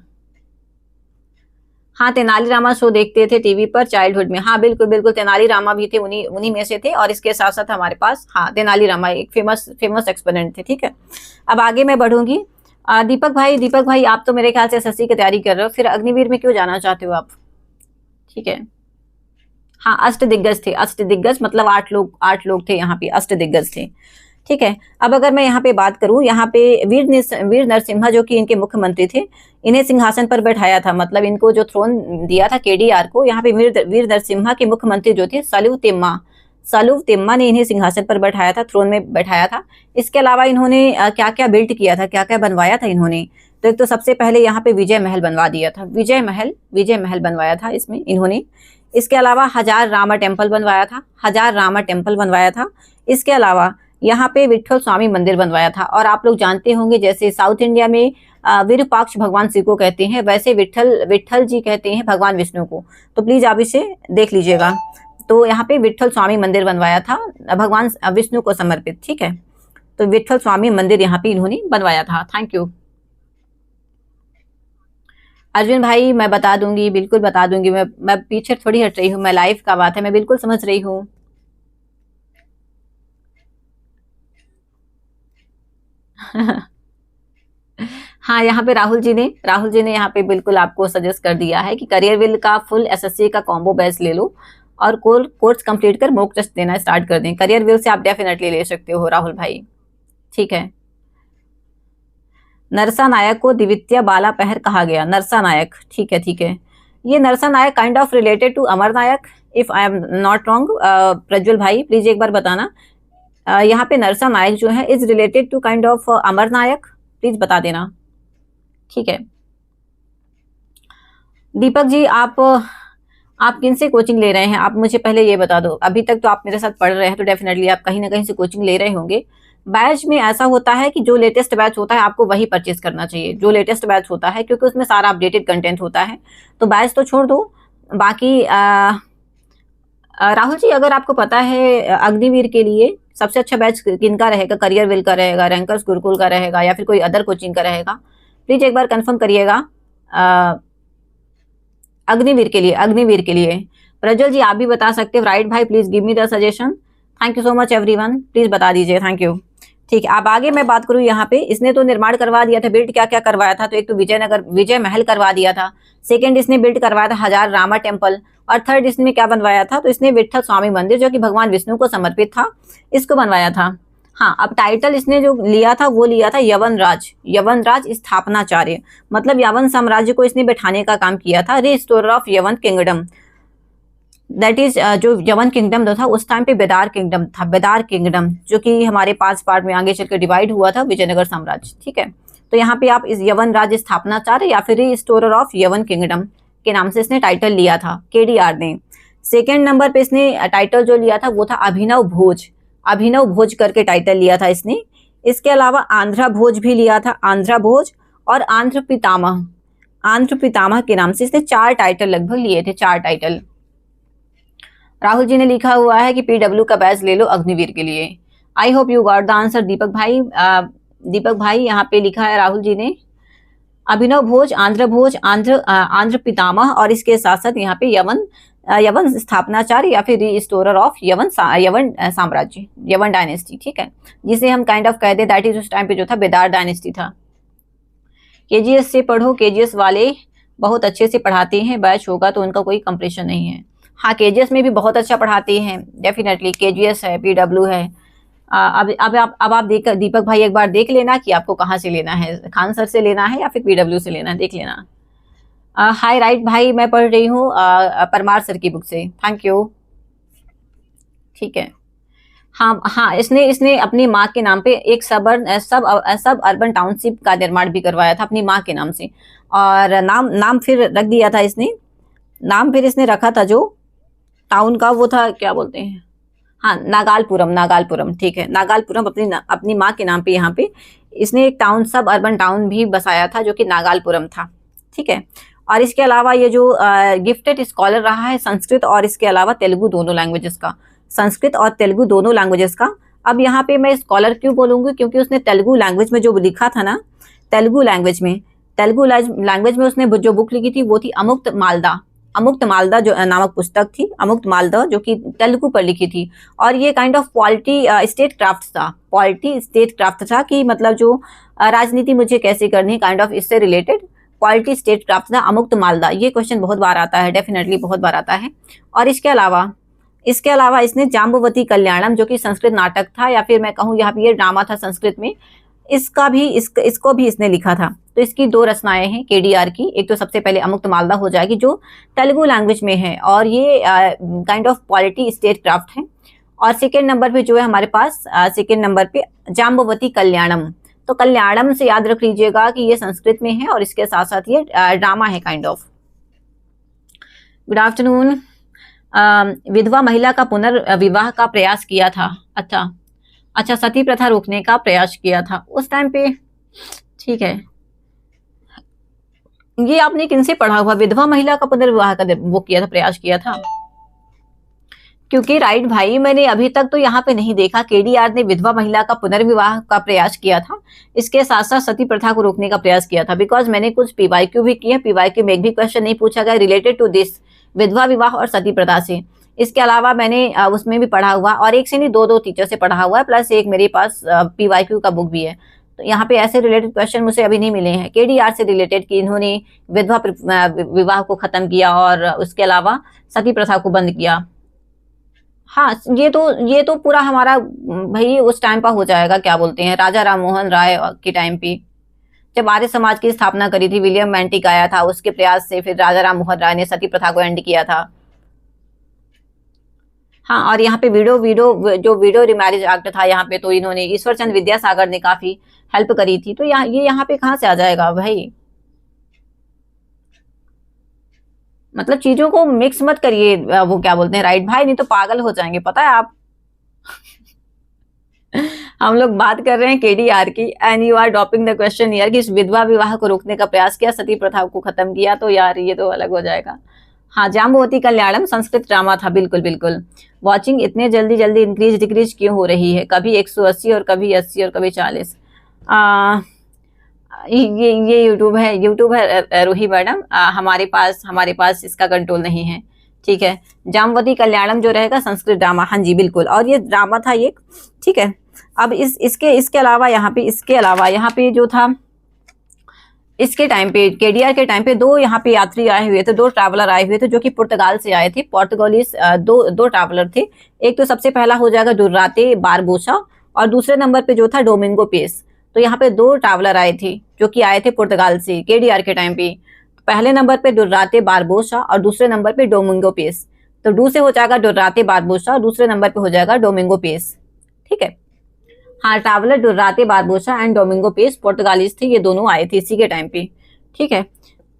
हाँ, तेनालीरामा शो देखते थे टीवी पर चाइल्डहुड में, हाँ बिल्कुल बिल्कुल, तेनालीरामा भी थे, उन्हीं में से थे। और इसके साथ साथ हमारे पास हाँ तेनालीरामा एक फेमस एक्सपोनेंट थे, ठीक है। अब आगे मैं बढ़ूंगी। दीपक भाई आप तो मेरे ख्याल से SSC की तैयारी कर रहे हो, फिर अग्निवीर में क्यों जाना चाहते हो आप? ठीक है, हाँ अष्ट दिग्गज मतलब 8 लोग थे यहाँ पे, अष्ट दिग्गज थे, ठीक है। अब अगर मैं यहाँ पे बात करूँ, यहाँ पे वीर नरसिम्हा जो कि इनके मुख्यमंत्री थे, इन्हें सिंहासन पर बैठाया था, मतलब इनको जो थ्रोन दिया था KDR को, यहाँ पे वीर नरसिम्हा के मुख्यमंत्री जो थे सलुव तिम्मा ने इन्हें सिंहासन पर बैठाया था, थ्रोन में बैठाया था। इसके अलावा इन्होंने क्या क्या बिल्ट किया था, क्या क्या बनवाया था इन्होंने, तो एक तो सबसे पहले यहाँ पे विजय महल बनवा दिया था, विजय महल बनवाया था इसमें इन्होंने। इसके अलावा हजार रामा टेम्पल बनवाया था। इसके अलावा यहाँ पे विठल स्वामी मंदिर बनवाया था। और आप लोग जानते होंगे जैसे साउथ इंडिया में विरूपाक्ष भगवान शिव को कहते हैं, वैसे विठल जी कहते हैं भगवान विष्णु को, तो प्लीज आप इसे देख लीजिएगा। तो यहाँ पे विठल स्वामी मंदिर बनवाया था भगवान विष्णु को समर्पित, ठीक है। तो विठल स्वामी मंदिर यहाँ पे इन्होंने बनवाया था, थैंक यू। अर्जुन भाई मैं बता दूंगी, बिल्कुल बता दूंगी, मैं पीछे थोड़ी हट रही हूँ, मैं लाइफ का बात है, मैं बिल्कुल समझ रही हूँ। हाँ, यहाँ पे राहुल जी ने यहाँ पे बिल्कुल आपको सजेस्ट कर दिया है कि करियर विल का फुल SSC का कॉम्बो बैच ले लो और कोर्स कंप्लीट कर मॉक टेस्ट देना स्टार्ट कर दें। करियर विल से आप डेफिनेटली ले सकते हो राहुल भाई, ठीक है। नरसा नायक को द्वितीय बाला पहर कहा गया, नरसा नायक, ठीक है ठीक है। ये Narsa Nayak kind of related to Amar Nayak, if I am not wrong. Prajwal भाई प्लीज एक बार बताना, यहाँ पे नरसा नायक जो है is related to kind of Amar Nayak, please बता देना, ठीक है। दीपक जी आप किन से कोचिंग ले रहे हैं, आप मुझे पहले ये बता दो। अभी तक तो आप मेरे साथ पढ़ रहे हैं तो डेफिनेटली आप कहीं ना कहीं से कोचिंग ले रहे होंगे। बैच में ऐसा होता है कि जो लेटेस्ट बैच होता है आपको वही परचेज करना चाहिए, जो लेटेस्ट बैच होता है, क्योंकि उसमें सारा अपडेटेड कंटेंट होता है। तो बैच तो छोड़ दो, बाकी राहुल जी अगर आपको पता है अग्निवीर के लिए सबसे अच्छा बैच किनका रहेगा, करियर विल का रहेगा, रैंकर्स गुरुकुल का रहेगा, या फिर कोई अदर कोचिंग का रहेगा, प्लीज एक बार कंफर्म करिएगा। अग्निवीर के लिए, अग्निवीर के लिए प्रज्वल जी आप भी बता सकते हो। राइट भाई, please give me the suggestion. Thank you so much everyone, please बता दीजिए, थैंक यू। ठीक है, अब आगे मैं बात करूं यहाँ पे, इसने तो निर्माण करवा दिया था, बिल्ड क्या क्या करवाया था, तो एक तो विजयनगर विजय महल करवा दिया था, सेकंड इसने बिल्ड करवाया था हजार रामा टेम्पल, और थर्ड इसने क्या बनवाया था, तो इसने विठल स्वामी मंदिर जो कि भगवान विष्णु को समर्पित था, इसको बनवाया था। हाँ, अब टाइटल इसने जो लिया था वो लिया था यवन राज, यवन राज स्थापनाचार्य, मतलब यवन साम्राज्य को इसने बैठाने का काम किया था, रिस्टोरर ऑफ यवन किंगडम, दैट इज जो यवन किंगडम जो था उस टाइम पे बेदार किंगडम था, बेदार किंगडम जो कि हमारे 5 पार्ट में आगे चलकर डिवाइड हुआ था, विजयनगर साम्राज्य, ठीक है। तो यहाँ पे आप इस यवन राज स्थापनाचार्य या फिर रिस्टोरर ऑफ यवन किंगडम के नाम से इसने टाइटल लिया था केडीआर ने। सेकेंड नंबर पे इसने टाइटल जो लिया था वो था अभिनव भोज, अभिनव भोज करके टाइटल लिया था इसने। इसके अलावा आंध्रा भोज भी लिया था, आंध्रा भोज, और आंध्र पितामह, आंध्र पितामह के नाम से इसने 4 टाइटल लगभग लिए थे, 4 टाइटल। राहुल जी ने लिखा हुआ है कि पीडब्ल्यू का बैच ले लो अग्निवीर के लिए। I hope you got the answer Deepak भाई। दीपक भाई यहाँ पे लिखा है राहुल जी ने अभिनव भोज, आंध्र पितामह, और इसके साथ साथ यहाँ पे यवन स्थापनाचार्य या फिर रिस्टोरर ऑफ यवन साम्राज्य, यवन डायनेस्टी, ठीक है, जिसे हम काइंड ऑफ कहते हैं दैट इज उस टाइम पे जो था बेदार डायनेस्टी था। केजीएस से पढ़ो, केजीएस वाले बहुत अच्छे से पढ़ाते हैं, बैच होगा तो उनका कोई कंपटीशन नहीं है। हाँ, केजीएस में भी बहुत अच्छा पढ़ाते हैं, डेफिनेटली केजीएस है, पीडब्ल्यू है। अब आप दीपक भाई एक बार देख लेना कि आपको कहाँ से लेना है, खान सर से लेना है या फिर पीडब्ल्यू से लेना है, देख लेना। हाय राइट भाई, मैं पढ़ रही हूँ परमार सर की बुक से, थैंक यू, ठीक है। हाँ हाँ, इसने अपनी माँ के नाम पे एक सब अर्बन टाउनशिप का निर्माण भी करवाया था अपनी माँ के नाम से, और नाम फिर रख दिया था इसने, नाम फिर इसने रखा था जो टाउन का वो था, क्या बोलते हैं, हाँ नागालपुरम, नागालपुरम, ठीक है, नागालपुरम अपनी माँ के नाम पे यहाँ पे इसने एक टाउन, सब अर्बन टाउन भी बसाया था जो कि नागालपुरम था, ठीक है। और इसके अलावा ये जो गिफ्टेड स्कॉलर रहा है संस्कृत और इसके अलावा तेलुगु दोनों लैंग्वेजेस का, संस्कृत और तेलुगु दोनों लैंग्वेजेस का। अब यहाँ पे मैं स्कॉलर क्यों बोलूंगी, क्योंकि उसने तेलुगु लैंग्वेज में जो लिखा था ना, तेलुगु लैंग्वेज में उसने जो बुक लिखी थी वो थी अमुक्त मालदा जो नामक पुस्तक थी, अमुक्त मालदा, जो कि तेलुगु पर लिखी थी। और ये kind of polity state craft था कि मतलब जो राजनीति मुझे कैसे करनी, काइंड ऑफ इससे रिलेटेड पॉलिटी स्टेट क्राफ्ट था अमुक्त मालदा। ये क्वेश्चन बहुत बार आता है, डेफिनेटली बहुत बार आता है। और इसके अलावा इसने जाम्बवती कल्याणम जो कि संस्कृत नाटक था, या फिर मैं कहूँ यहाँ पे ये ड्रामा था संस्कृत में, इसको भी इसने लिखा था। तो इसकी 2 रचनाएं हैं केडीआर की, एक तो सबसे पहले अमुक्त मालदा हो जाएगी जो तेलुगु लैंग्वेज में है और ये kind of polity state craft है। और सेकेंड नंबर पे जो है हमारे पास सेकेंड नंबर पे जाम्बवती कल्याणम। तो कल्याणम से याद रख लीजिएगा कि ये संस्कृत में है और इसके साथ साथ ये ड्रामा है काइंड ऑफ। Good afternoon. विधवा महिला का पुनर्विवाह का प्रयास किया था, अच्छा सती प्रथा रोकने का प्रयास किया था उस टाइम पे, ठीक है। ये आपने किनसे पढ़ा हुआ, विधवा महिला का पुनर्विवाह का वो किया था, प्रयास किया था? क्योंकि राइट भाई, मैंने अभी तक तो यहाँ पे नहीं देखा केडीआर ने विधवा महिला का पुनर्विवाह का प्रयास किया था, इसके साथ साथ सती प्रथा को रोकने का प्रयास किया था। बिकॉज मैंने कुछ पीवाईक्यू भी किए, पीवाईक्यू में एक भी क्वेश्चन नहीं पूछा गया रिलेटेड टू दिस विधवा विवाह और सती प्रथा से। इसके अलावा मैंने उसमें भी पढ़ा हुआ, और एक से नहीं 2 टीचर से पढ़ा हुआ है, प्लस एक मेरे पास पीवाईक्यू का बुक भी है। तो यहाँ पे ऐसे रिलेटेड क्वेश्चन मुझे अभी नहीं मिले हैं केडीआर से रिलेटेड कि इन्होंने विधवा विवाह को खत्म किया और उसके अलावा सती प्रथा को बंद किया। हाँ, ये तो पूरा हमारा भाई उस टाइम पर हो जाएगा, क्या बोलते हैं, राजा राम मोहन राय के टाइम पे जब आर्य समाज की स्थापना करी थी, विलियम मैंटिक आया था, उसके प्रयास से फिर राजा राम मोहन राय ने सती प्रथा को एंड किया था। हाँ, और यहाँ पे वीडियो वीडियो जो वीडियो रिमैरिज एक्ट था यहाँ पे, तो इन्होंने ईश्वर चंद्र विद्यासागर ने काफी हेल्प करी थी। तो ये यहाँ पे कहाँ से आ जाएगा भाई? मतलब चीजों को मिक्स मत करिए, वो क्या बोलते हैं, राइट भाई, नहीं तो पागल हो जाएंगे, पता है आप। हम लोग बात कर रहे हैं केडीआर की, and you are dropping the question यार कि इस विधवा विवाह को रोकने का प्रयास किया, सती प्रथा को खत्म किया। तो यार ये तो अलग हो जाएगा। हाँ, जाम्बवती कल्याणम संस्कृत ड्रामा था, बिल्कुल बिल्कुल। वॉचिंग इतने जल्दी जल्दी इंक्रीज डिक्रीज क्यों हो रही है, कभी 180 और कभी 80 और कभी 40। ये यूट्यूब है रूही मैडम, हमारे पास इसका कंट्रोल नहीं है, ठीक है। जामवती कल्याणम जो रहेगा संस्कृत ड्रामा, हाँ जी बिल्कुल, और ये ड्रामा था ये, ठीक है। अब इसके अलावा यहाँ पे जो था, इसके टाइम पे केडीआर के टाइम पे दो यहाँ पे यात्री आए हुए थे, दो ट्रैवलर आए हुए थे जो कि पुर्तगाल से आए थे, पोर्तुगालीज दो ट्रैवलर थे। एक तो सबसे पहला हो जाएगा दुर्राते बारबोसा, और दूसरे नंबर पे जो था डोमिंगो पेस। तो यहाँ पे दो ट्रैवलर आए थे जो कि आए थे पुर्तगाल से केडीआर के टाइम पे। पहले नंबर पे दुर्राते बारबोसा और दूसरे नंबर पे डोमिंगो पेस। तो डू से हो जाएगा दुर्राते बारबोसा और दूसरे नंबर पे हो जाएगा डोमिंगो पेस, ठीक है। हाँ, traveller Duarte Barbosa and Domingo Paes Portuguese थे, ये दोनों आए थे इसी के टाइम पे, ठीक है।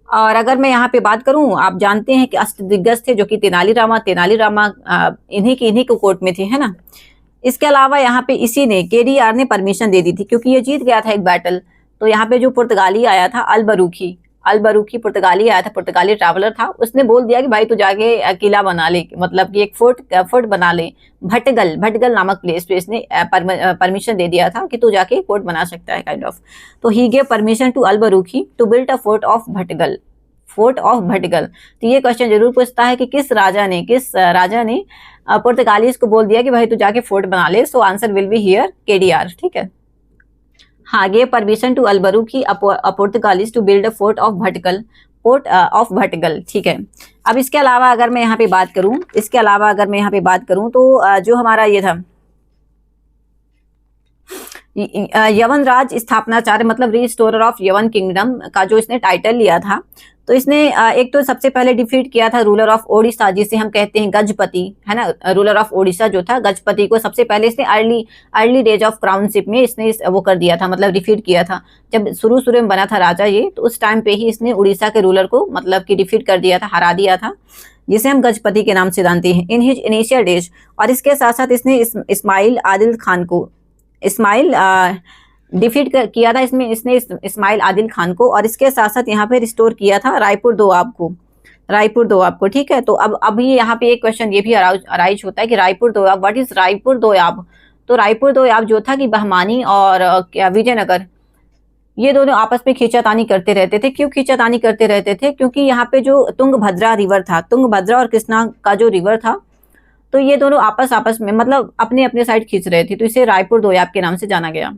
और अगर मैं यहाँ पे बात करूं, आप जानते हैं कि अष्टदिग्गज थे जो कि तेनाली रामा इन्हीं को कोर्ट में थे, है ना। इसके अलावा यहाँ पे इसी ने केडीआर ने परमिशन दे दी थी, क्योंकि ये जीत गया था एक बैटल। तो यहाँ पे जो पुर्तगाली आया था अल बरूखी पुर्तगाली आया था, पुर्तगाली ट्रैवलर था, उसने बोल दिया कि भाई तू जाके किला बना ले, मतलब कि एक फोर्ट बना ले। भटगल नामक प्लेस पे इसने परमिशन दे दिया था कि तू जाके फोर्ट बना सकता है, काइंड ऑफ। तो he gave permission to Albuquerque to build a fort of Bhatkal. तो ये क्वेश्चन जरूर पूछता है कि किस राजा ने पुर्तगालीज को बोल दिया कि भाई तू जाके फोर्ट बना ले। So answer will be here KDR, ठीक है। हाँ, gave permission to Albuquerque Portuguese to build a fort of Bhatkal, ठीक है। अब इसके अलावा अगर मैं यहाँ पे बात करूं, तो जो हमारा ये था यवन राज स्थापनाचार्य, मतलब रिस्टोरर ऑफ यवन किंगडम का जो इसने टाइटल लिया था। तो इसने एक तो सबसे पहले डिफीट किया था रूलर ऑफ ओडिशा, जिसे हम कहते हैं गजपति, है ना। रूलर ऑफ ओडिशा जो था, गजपति को सबसे पहले इसने अर्ली डेज ऑफ क्राउनशिप में इसने वो कर दिया था, मतलब डिफीट किया था। जब शुरू में बना था राजा ये, तो उस टाइम पे ही इसने उड़ीसा के रूलर को मतलब कि डिफीट कर दिया था, हरा दिया था, जिसे हम गजपति के नाम से जानते हैं इन हिज इनिशियल डेज। और इसके साथ साथ इसने इस्माइल आदिल खान को डिफीट किया था इसने इस्माइल आदिल खान को। और इसके साथ साथ यहाँ पे रिस्टोर किया था रायपुर दोआब को, ठीक है। तो अब अभी यहाँ पे एक क्वेश्चन ये भी अराइज होता है कि रायपुर दोआब, व्हाट इज रायपुर दोआब। तो रायपुर दोआब जो था कि बहमानी और विजयनगर, ये दोनों आपस में खींचातानी करते रहते थे। क्यों खींचातानी करते रहते थे? क्योंकि यहाँ पे जो तुंगभद्रा रिवर था, तुंगभद्रा और कृष्णा का जो रिवर था, तो ये दोनों आपस में मतलब अपने अपने साइड खींच रहे थे, तो इसे रायपुर दोयाब के नाम से जाना गया।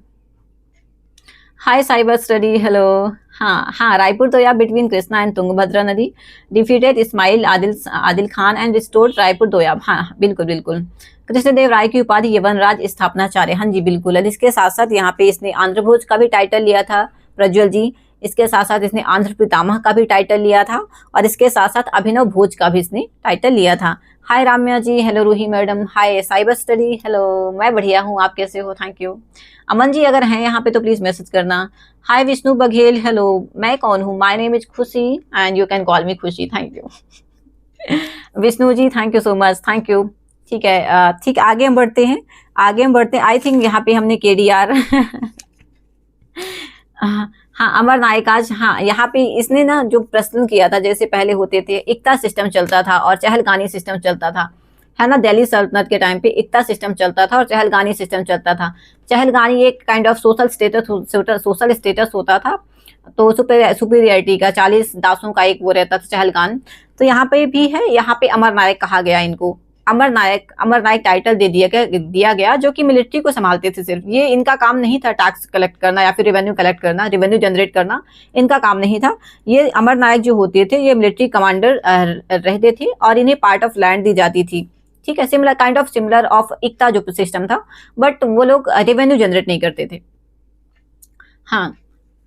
Hi cyber study, hello. हाँ, रायपुर दोयाब बिटवीन कृष्णा एंड तुंगभद्रा नदी defeated Ismail Adil Khan and restored Raipur Doab. हाँ बिल्कुल। कृष्णदेव राय की उपाधि यवन राज स्थापनाचार्य, हाँ जी बिल्कुल। और इसके साथ साथ यहाँ पे इसने आंध्र भोज का भी टाइटल लिया था, प्रज्वल जी। इसके साथ साथ इसने आंध्र पितामह का भी टाइटल लिया था, और इसके साथ साथ अभिनव भोज का भी इसने टाइटल लिया था। हाय राम्या जी, हेलो रूही मैडम, हाय साइबर स्टडी, हेलो। मैं बढ़िया हूँ, आप कैसे हो? Thank you. अमन जी अगर हैं यहाँ पे तो प्लीज मैसेज करना। Hi Vishnu Baghel, hello. मैं कौन हूँ? My name is Khushi and you can call me Khushi. Thank you Vishnu ji, thank you so much, thank you. ठीक है, ठीक, आगे हम बढ़ते हैं। आई थिंक यहाँ पे हमने केडीआर हाँ, अमर नायक आज, हाँ यहाँ पे इसने ना जो प्रश्न किया था, जैसे पहले होते थे इक्ता सिस्टम चलता था और चहलगानी सिस्टम चलता था, है ना। दिल्ली सल्तनत के टाइम पे इक्ता सिस्टम चलता था और चहलगानी सिस्टम चलता था। चहलगानी एक काइंड ऑफ सोशल स्टेटस होता था, तो सुपीरियरिटी का 40 दासों का एक वो रहता था चहलगान। तो यहाँ पे भी है, यहाँ पे अमर नायक कहा गया इनको। अमर नायक टाइटल दे दिया गया, जो कि मिलिट्री को संभालते थे। सिर्फ ये इनका काम नहीं था टैक्स कलेक्ट करना या फिर रेवेन्यू कलेक्ट करना, रेवेन्यू जनरेट करना, इनका काम नहीं था। ये अमर नायक जो होते थे, ये मिलिट्री कमांडर रहते थे और इन्हें पार्ट ऑफ लैंड दी जाती थी, ठीक है। सिमिलर ऑफ इक्ता जो सिस्टम था, बट वो लोग रेवेन्यू जनरेट नहीं करते थे। हाँ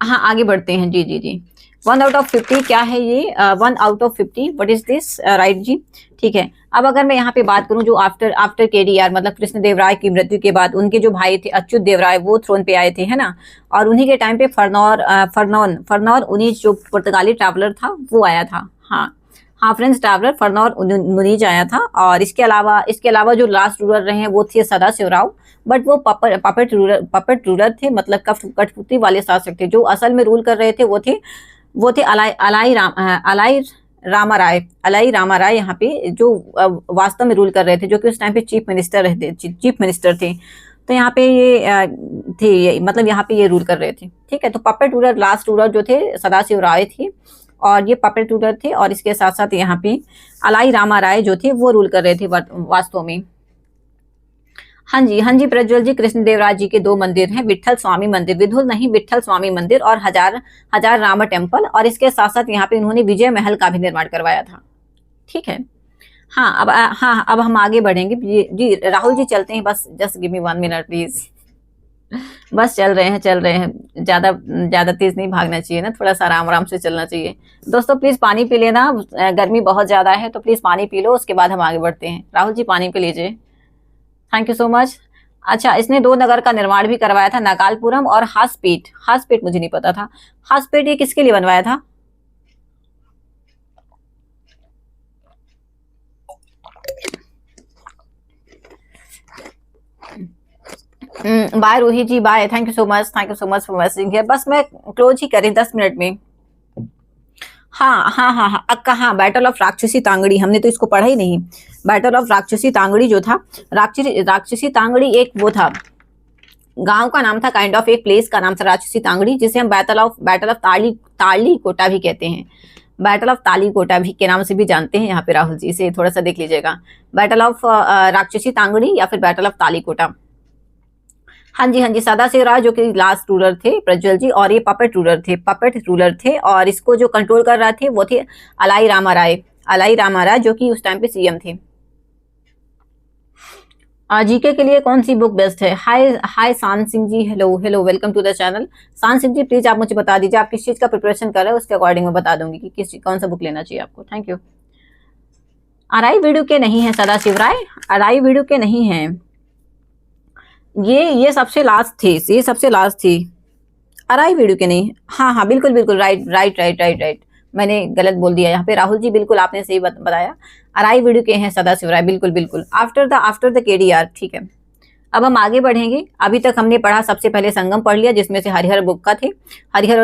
हाँ आगे बढ़ते हैं जी जी जी। 1/50 क्या है ये? 1/50 व्हाट इज दिस? राइट जी, ठीक है। अब अगर मैं यहाँ पे बात करूँ जो आफ्टर आफ्टर केडीआर मतलब कृष्णदेवराय की मृत्यु के बाद उनके जो भाई थे अच्युत देवराय वो थ्रोन पे आए थे, है ना। और उन्हीं के टाइम पे फरनौन उन्नीस जो पुर्तगाली ट्रैवलर था वो आया था। हाँ हाँ फ्रेंड्स, ट्रैवलर फरनौन मुनीज आया था। और इसके अलावा जो लास्ट रूलर रहे हैं वो थे सदाशिवराव, बट वो पपेट रूलर थे, मतलब कठपुतली वाले शासक थे। जो असल में रूल कर रहे थे वो थे अलाई रामा राय यहाँ पे जो वास्तव में रूल कर रहे थे, जो कि उस टाइम पे चीफ मिनिस्टर थे। तो यहाँ पे ये मतलब यहाँ पे ये रूल कर रहे थे, ठीक है। तो पपेट रूलर लास्ट रूलर जो थे सदाशिव राय थे, और ये पपेट रूलर थे। और इसके साथ साथ यहाँ पे अलाई रामा राय जो थे वो रूल कर रहे थे वास्तव में। हाँ जी प्रज्वल जी, कृष्णदेवराय जी के दो मंदिर हैं, विट्ठल स्वामी मंदिर, विधुल नहीं विट्ठल स्वामी मंदिर, और हजार रामा टेम्पल। और इसके साथ साथ यहाँ पे इन्होंने विजय महल का भी निर्माण करवाया था, ठीक है। हाँ अब हम आगे बढ़ेंगे जी राहुल जी, चलते हैं बस, just give me 1 minute please. बस चल रहे हैं, ज्यादा तेज नहीं भागना चाहिए ना, थोड़ा सा आराम आराम से चलना चाहिए। दोस्तों प्लीज पानी पी लेना, गर्मी बहुत ज्यादा है तो प्लीज पानी पी लो, उसके बाद हम आगे बढ़ते हैं। राहुल जी पानी पी लीजिए, थैंक यू सो मच। अच्छा, इसने दो नगर का निर्माण भी करवाया था, नागालपुरम और हासपेट मुझे नहीं पता था। हासपेट ये किसके लिए बनवाया था? Bye Rohit ji, bye, thank you so much for messaging here. बस मैं क्लोज ही करें 10 मिनट में। हाँ अक्का, हाँ बैटल ऑफ राक्षसी तांगड़ी, हमने तो इसको पढ़ा ही नहीं। बैटल ऑफ राक्षसी तांगड़ी जो था, राक्षसी तांगड़ी एक वो था, गांव का नाम था, काइंड ऑफ एक प्लेस का नाम था राक्षसी तांगड़ी, जिसे हम बैटल ऑफ ताली कोटा भी कहते हैं। बैटल ऑफ ताली कोटा भी के नाम से भी जानते हैं यहाँ पे राहुल जी, इसे थोड़ा सा देख लीजिएगा, बैटल ऑफ राक्षसी तांगड़ी या फिर बैटल ऑफ ताली कोटा। हाँ जी सदाशिव राय जो कि लास्ट रूलर थे प्रज्वल जी, और ये पपेट रूलर थे। और इसको जो कंट्रोल कर रहे थे वो थे अलाई रामा राय जो कि उस टाइम पे सीएम थे। जीके के लिए कौन सी बुक बेस्ट है? Hi San Singh ji, hello welcome to the channel. San Singh ji please आप मुझे बता दीजिए आप किस चीज का प्रिपरेशन कर रहे हो, उसके अकॉर्डिंग मैं बता दूंगी कि कौन सा बुक लेना चाहिए आपको। Thank you. अराई वीडियो के नहीं है सदाशिव राय, अराई वीडियो के नहीं है, ये सबसे लास्ट थी, अराई वीडियो के नहीं। हाँ बिल्कुल राइट, मैंने गलत बोल दिया यहाँ पे राहुल जी, बिल्कुल आपने सही बताया, अराई वीडियो के हैं सदाशिव राय, बिल्कुल आफ्टर द केडीआर, ठीक है। अब हम आगे बढ़ेंगे। अभी तक हमने पढ़ा, सबसे पहले संगम पढ़ लिया जिसमें से हरिहर और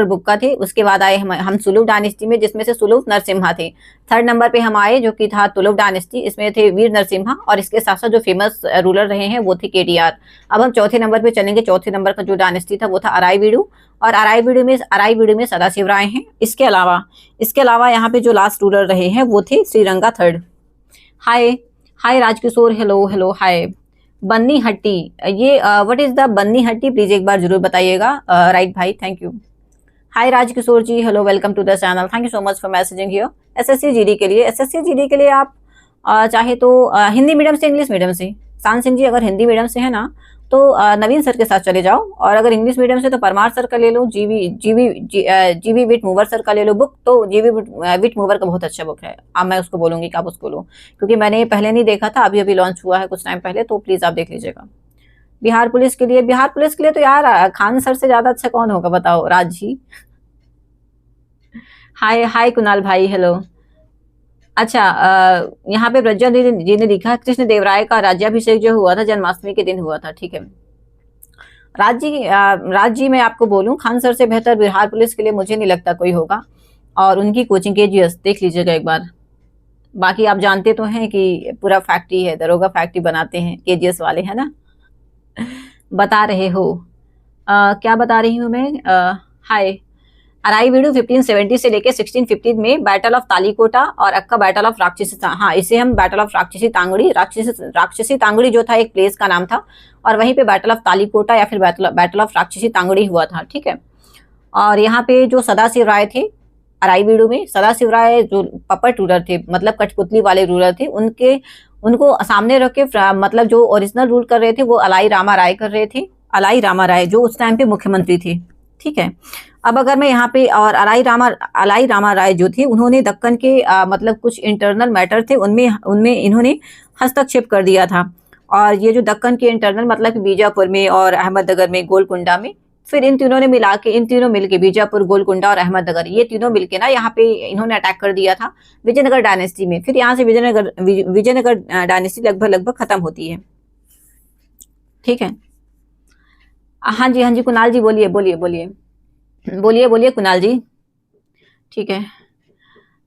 बुक्का थे। उसके बाद आए हम सुलभ डायनेस्टी में, जिसमें से सुलभ नरसिम्हा थे। थर्ड नंबर पे हम आए जो कि था तुलुव डायनेस्टी, इसमें थे वीर नरसिम्हा, और इसके साथ साथ जो फेमस रूलर रहे हैं वो थे केडीआर। अब हम चौथे नंबर पे चलेंगे। चौथे नंबर का जो डायनेस्टी था वो था अराईवीडु, और अराईवीडु में सदाशिव राय हैं। इसके अलावा यहाँ पे जो लास्ट रूलर रहे हैं वो थे श्रीरंगा थर्ड। हाय राजकिशोर, हेलो हाय। बन्नी हट्टी, ये व्हाट इज द बन्नी हट्टी, प्लीज एक बार जरूर बताइएगा। राइट भाई, thank you. Hi Rajkishore ji, hello welcome to the channel, thank you so much for messaging here. SSC GD के लिए आप चाहे तो हिंदी मीडियम से इंग्लिश मीडियम से, सान सिंह जी अगर हिंदी मीडियम से है ना तो नवीन सर के साथ चले जाओ, और अगर इंग्लिश मीडियम से तो परमार सर का ले लो, जीवी विट मूवर सर का ले लो बुक। तो जीवी विट मूवर का बहुत अच्छा बुक है, अब मैं उसको बोलूंगी कि आप उसको लो, क्योंकि मैंने पहले नहीं देखा था, अभी लॉन्च हुआ है कुछ टाइम पहले, तो प्लीज आप देख लीजिएगा। बिहार पुलिस के लिए तो यार खान सर से ज्यादा अच्छा कौन होगा बताओ, राज जी। हाय कुणाल भाई, हेलो। अच्छा, यहाँ पे प्रज्वल जी ने लिखा कृष्ण देवराय का राज्याभिषेक जो हुआ था जन्माष्टमी के दिन हुआ था, ठीक है। राज जी मैं आपको बोलूं, खान सर से बेहतर बिहार पुलिस के लिए मुझे नहीं लगता कोई होगा, और उनकी कोचिंग केजीएस देख लीजिएगा एक बार। बाकी आप जानते तो हैं कि पूरा फैक्ट्री है, दरोगा फैक्ट्री बनाते हैं केजीएस वाले, है ना। बता रहे हो क्या बता रही हूँ मैं? हाय। अराईवीडु 1570 से लेके 1650 में बैटल ऑफ तालीकोटा और अक्का बैटल ऑफ राक्षसी, हाँ इसे हम बैटल ऑफ राक्षसी तांगड़ी जो था एक प्लेस का नाम था, और वहीं पे बैटल ऑफ तालीकोटा या फिर बैटल ऑफ राक्षसी तांगड़ी हुआ था, ठीक है। और यहाँ पे जो सदाशिव राय थे अराईवीडु में, सदाशिव राय जो पपेट रूलर थे, मतलब कठपुतली वाले रूलर थे, उनको सामने रख के मतलब जो ओरिजिनल रूल कर रहे थे वो अलाई रामा राय कर रहे थे, अलाई रामा राय जो उस टाइम पे मुख्यमंत्री थे, ठीक है। अब अगर मैं यहाँ पे, और अलाई रामा राय जो थे, उन्होंने दक्कन के मतलब कुछ इंटरनल मैटर थे, उनमें उनमें इन्होंने हस्तक्षेप कर दिया था। और ये जो दक्कन के इंटरनल मतलब कि बीजापुर में और अहमदनगर में, गोलकुंडा में, फिर इन तीनों ने मिला के, इन तीनों मिलके, बीजापुर, गोलकुंडा और अहमदनगर, ये तीनों मिलके ना यहाँ पे इन्होंने अटैक कर दिया था विजयनगर डायनेस्टी में। फिर यहाँ से विजयनगर डायनेस्टी लगभग लगभग खत्म होती है। ठीक है। हाँ जी, हाँ जी, कुणाल जी बोलिए बोलिए बोलिए बोलिए बोलिए कुणाल जी। ठीक है।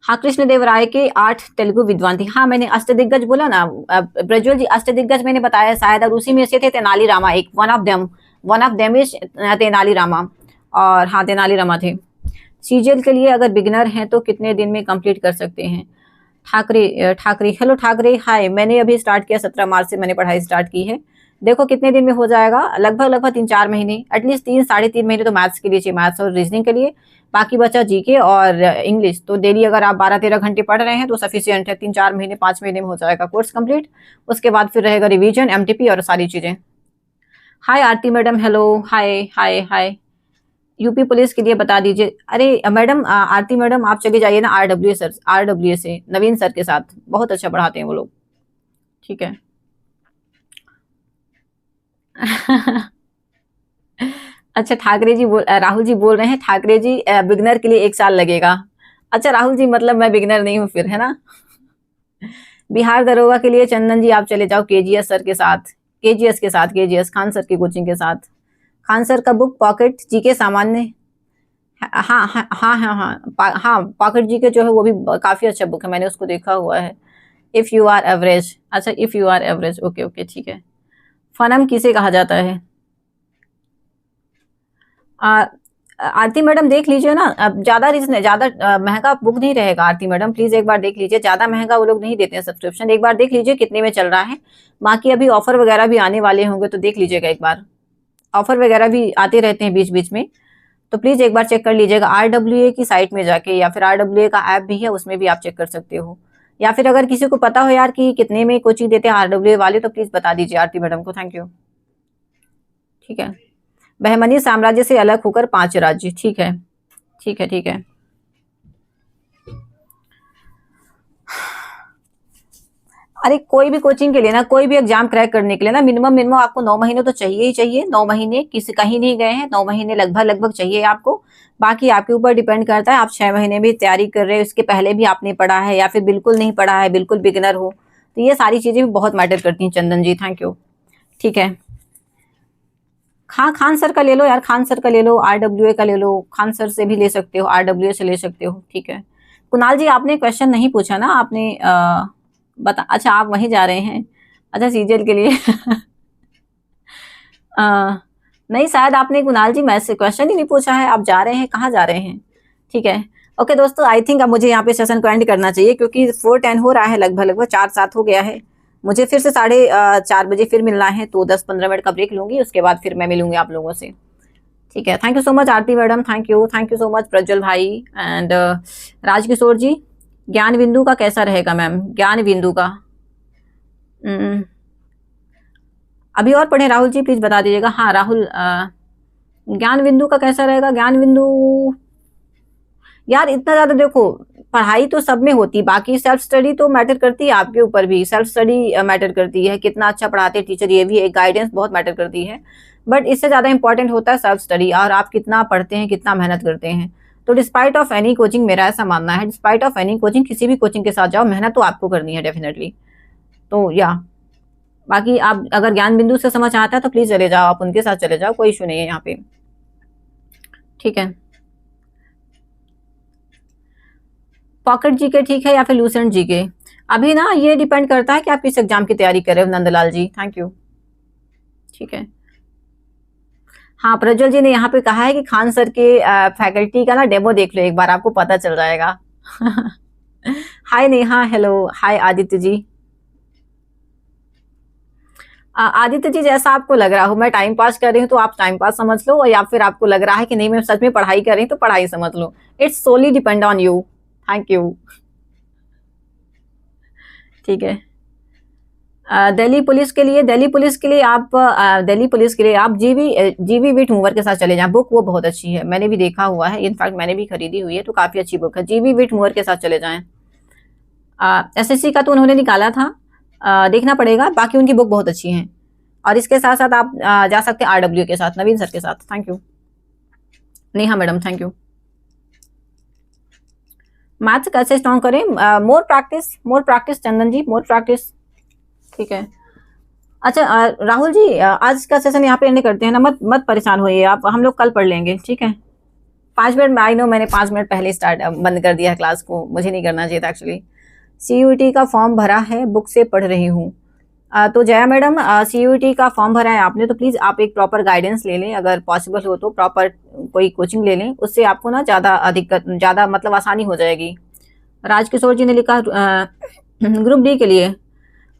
हाँ, कृष्णदेवराय के 8 तेलुगु विद्वान थे। हाँ, मैंने अष्टदिग्गज बोला ना प्रज्वल जी, अष्टदिग्गज मैंने बताया शायद, और उसी में से थे तेनाली रामा, एक one of them is Tenali Rama. और हाँ, तेनाली रामा थे। सीजीएल के लिए अगर बिगिनर हैं तो कितने दिन में कंप्लीट कर सकते हैं? ठाकरे, हेलो ठाकरे, हाय। मैंने अभी स्टार्ट किया, 17 मार्च से मैंने पढ़ाई स्टार्ट की है। देखो कितने दिन में हो जाएगा, लगभग लगभग 3-4 महीने, एटलीस्ट 3-3.5 महीने तो मैथ्स के लिए चाहिए, मैथ्स और रीजनिंग के लिए। बाकी बचा जीके और इंग्लिश। तो डेली अगर आप 12-13 घंटे पढ़ रहे हैं तो सफिशियंट है, 3-4 महीने 5 महीने में हो जाएगा कोर्स कंप्लीट। उसके बाद फिर रहेगा रिवीजन, एमटीपी और सारी चीजें। हाय आरती मैडम, हेलो, हाय हाय हाय। यूपी पुलिस के लिए बता दीजिए। अरे मैडम, आरती मैडम, आप चले जाइए ना आरडब्ल्यू से नवीन सर के साथ, बहुत अच्छा पढ़ाते हैं वो लोग। ठीक है। अच्छा, राहुल जी बोल रहे हैं, ठाकरे जी बिगनर के लिए 1 साल लगेगा। अच्छा राहुल जी, मतलब मैं बिगनर नहीं हूँ फिर, है ना। बिहार दरोगा के लिए चंदन जी आप चले जाओ केजीएस सर के साथ, केजीएस खान सर की कोचिंग के साथ। खान सर का बुक पॉकेट जीके सामान्य, हाँ हाँ हाँ हाँ हाँ हाँ, पॉकेट जीके जो है वो भी काफी अच्छा बुक है, मैंने उसको देखा हुआ है। इफ यू आर एवरेज, अच्छा if you are average, okay okay ठीक है। फनम किसे कहा जाता है? आ, आरती मैडम देख लीजिए ना, अब ज्यादा रीजन है, ज्यादा महंगा बुक नहीं रहेगा आरती मैडम, प्लीज एक बार देख लीजिए, ज्यादा महंगा वो लोग नहीं देते हैं सब्सक्रिप्शन, एक बार देख लीजिए कितने में चल रहा है। बाकी अभी ऑफर वगैरह भी आने वाले होंगे तो देख लीजिएगा एक बार, ऑफर वगैरह भी आते रहते हैं बीच बीच में, तो प्लीज एक बार चेक कर लीजिएगा आरडब्ल्यूए की साइट में जाके, या फिर आरडब्ल्यूए का ऐप भी है उसमें भी आप चेक कर सकते हो। या फिर अगर किसी को पता हो यार कि कितने में कोचिंग देते हैं आरडब्ल्यूए वाले, तो प्लीज बता दीजिए आरती मैडम को, थैंक यू। ठीक है। बहमनी साम्राज्य से अलग होकर 5 राज्य, ठीक है ठीक है ठीक है। अरे कोई भी कोचिंग के लिए ना, कोई भी एग्जाम क्रैक करने के लिए ना, मिनिमम मिनिमम आपको 9 महीने तो चाहिए ही चाहिए। 9 महीने किसी कहीं नहीं गए हैं, 9 महीने लगभग लगभग चाहिए आपको। बाकी आपके ऊपर डिपेंड करता है, आप 6 महीने भी तैयारी कर रहे हो, इसके पहले भी आपने पढ़ा है या फिर बिल्कुल नहीं पढ़ा है, बिल्कुल बिगिनर हो, तो ये सारी चीजें भी बहुत मैटर करती हैं चंदन जी, थैंक यू। ठीक है। हाँ, खान सर का ले लो यार, खान सर का ले लो, आरडब्ल्यूए का ले लो, खान सर से भी ले सकते हो, आरडब्ल्यूए से ले सकते हो। ठीक है। कुणाल जी आपने क्वेश्चन नहीं पूछा ना, आपने बता, अच्छा आप वहीं जा रहे हैं, अच्छा सीजीएल के लिए। अ, नहीं शायद आपने कुणाल जी मैसेज क्वेश्चन ही नहीं पूछा है, आप जा रहे हैं, कहाँ जा रहे हैं? ठीक है। ओके दोस्तों, आई थिंक अब मुझे यहाँ पे सेशन को एंड करना चाहिए, क्योंकि 4:10 हो रहा है, लगभग लगभग 4-7 हो गया है। मुझे फिर से 4:30 बजे फिर मिलना है, तो 10-15 मिनट का ब्रेक लूंगी, उसके बाद फिर मैं मिलूंगी आप लोगों से। ठीक है। Thank you so much Aarti madam, thank you so much Prajwal भाई एंड राजकिशोर जी। ज्ञान बिंदु का कैसा रहेगा मैम, ज्ञान बिंदु का? अभी और पढ़े राहुल जी, प्लीज बता दीजिएगा। हाँ राहुल, ज्ञान बिंदु का कैसा रहेगा? ज्ञान बिंदु यार इतना ज्यादा देखो, पढ़ाई तो सब में होती, बाकी सेल्फ स्टडी तो मैटर करती है, आपके ऊपर भी सेल्फ स्टडी मैटर करती है, कितना अच्छा पढ़ाते हैं टीचर, ये भी एक गाइडेंस बहुत मैटर करती है। बट इससे ज्यादा इंपॉर्टेंट होता है सेल्फ स्टडी, और आप कितना पढ़ते हैं, कितना मेहनत करते हैं। तो डिस्पाइट ऑफ एनी कोचिंग, मेरा ऐसा मानना है, डिस्पाइट ऑफ एनी कोचिंग, किसी भी कोचिंग के साथ जाओ, मेहनत तो आपको करनी है डेफिनेटली। तो या बाकी आप अगर ज्ञान बिंदु से समझ आता है तो प्लीज चले जाओ, आप उनके साथ चले जाओ, कोई इशू नहीं है यहाँ पे। ठीक है। पॉकेट जीके ठीक है या फिर लूसेंट जीके? अभी ना ये डिपेंड करता है कि आप किस एग्जाम की तैयारी कर रहे हो नंदलाल जी, थैंक यू। ठीक है। हाँ, प्रज्वल जी ने यहाँ पे कहा है कि खान सर के फैकल्टी का ना डेमो देख लो एक बार, आपको पता चल जाएगा। हाय नेहा, हेलो, हाय आदित्य जी। आदित्य जी जैसा आपको लग रहा हो, मैं टाइम पास कर रही हूँ तो आप टाइम पास समझ लो, या फिर आपको लग रहा है कि नहीं मैं सच में पढ़ाई कर रही हूँ तो पढ़ाई समझ लो, it's solely depend on you. Thank you. ठीक है। दिल्ली पुलिस के लिए आप जीवी विट मूवर के साथ चले जाएं। बुक वो बहुत अच्छी है, मैंने भी देखा हुआ है, इनफैक्ट मैंने भी खरीदी हुई है, तो काफी अच्छी बुक है। जीवी विट मूवर के साथ चले जाएं। एसएससी का तो उन्होंने निकाला था, देखना पड़ेगा, बाकी उनकी बुक बहुत अच्छी है। और इसके साथ साथ आप जा सकते हैं आरडब्ल्यू के साथ, नवीन सर के साथ। Thank you Neha madam, thank you. Maths कैसे स्ट्रॉन्ग करें? मोर प्रैक्टिस चंदन जी, मोर प्रैक्टिस। ठीक है। अच्छा राहुल जी, आज का सेशन यहाँ पे एंड करते हैं ना, मत मत परेशान होइए आप, हम लोग कल पढ़ लेंगे, ठीक है। 5 मिनट, आई नो मैंने 5 मिनट पहले बंद कर दिया क्लास को, मुझे नहीं करना चाहिए था एक्चुअली। सीयूईटी का फॉर्म भरा है, बुक से पढ़ रही हूँ। तो जया मैडम, सीयूईटी का फॉर्म भरा है आपने, तो प्लीज आप एक प्रॉपर गाइडेंस ले लें, अगर पॉसिबल हो तो प्रॉपर कोई कोचिंग ले लें, उससे आपको ना ज्यादा मतलब आसानी हो जाएगी। राजकिशोर जी ने लिखा ग्रुप डी के लिए,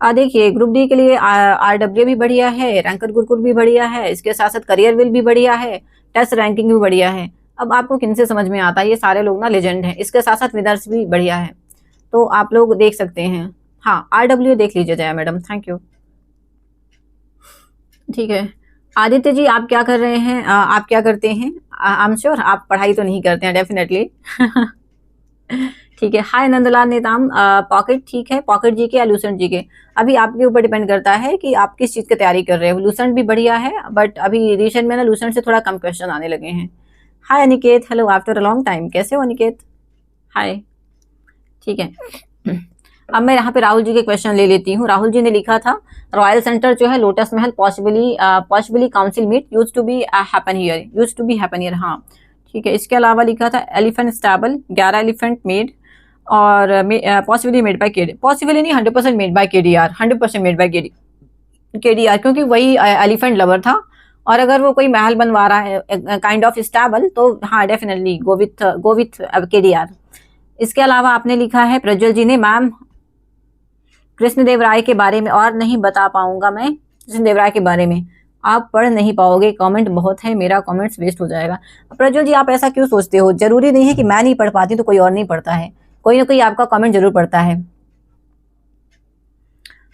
देखिए ग्रुप डी के लिए आरडब्ल्यू भी बढ़िया है, रैंकर गुरुकुल भी बढ़िया है, इसके साथ साथ करियर विल भी बढ़िया है, टेस्ट रैंकिंग भी बढ़िया है। अब आपको किन से समझ में आता है, ये सारे लोग ना लेजेंड हैं। इसके साथ साथ विनर्स भी बढ़िया है, तो आप लोग देख सकते हैं। हाँ, आरडब्ल्यू देख लीजिए जया मैडम, थैंक यू। ठीक है। आदित्य जी, आप क्या कर रहे हैं, आप क्या करते हैं? आई एम श्योर आप पढ़ाई तो नहीं करते हैं, डेफिनेटली। ठीक है। हाय नंदलाल नेताम, पॉकेट ठीक है, पॉकेट जी के या लूसेंट जी के? अभी आपके ऊपर डिपेंड करता है कि आप किस चीज की तैयारी कर रहे हो। लूसेंट भी बढ़िया है, बट अभी रिसेंट में ना लूसेंट से थोड़ा कम क्वेश्चन आने लगे हैं। Hi Aniket, hello after a long time, कैसे हो अनिकेत? हाय। ठीक है। अब मैं यहाँ पे राहुल जी के क्वेश्चन ले लेती हूँ। राहुल जी ने लिखा था रॉयल सेंटर जो है lotus Mahal possibly council meet used to be happen here. हाँ ठीक है। इसके अलावा लिखा था एलिफेंट स्टैबल, 11 एलिफेंट मेड, और possibly made by KD, possibly नहीं 100% made by KDR, 100% made by KDR, क्योंकि वही एलिफेंट लवर था। और अगर वो कोई महल बनवा रहा है काइंड ऑफ स्टैबल, तो हाँ डेफिनेटली गो विथ केडीआर। इसके अलावा आपने लिखा है प्रज्वल जी ने, मैम कृष्णदेव राय के बारे में और नहीं बता पाऊंगा मैं, कृष्णदेव राय के बारे में आप पढ़ नहीं पाओगे, कमेंट बहुत है, मेरा कमेंट्स वेस्ट हो जाएगा। प्रज्वल जी आप ऐसा क्यों सोचते हो? जरूरी नहीं है कि मैं नहीं पढ़ पाती तो कोई और नहीं पढ़ता है, कोई ना कोई आपका कमेंट जरूर पढ़ता है।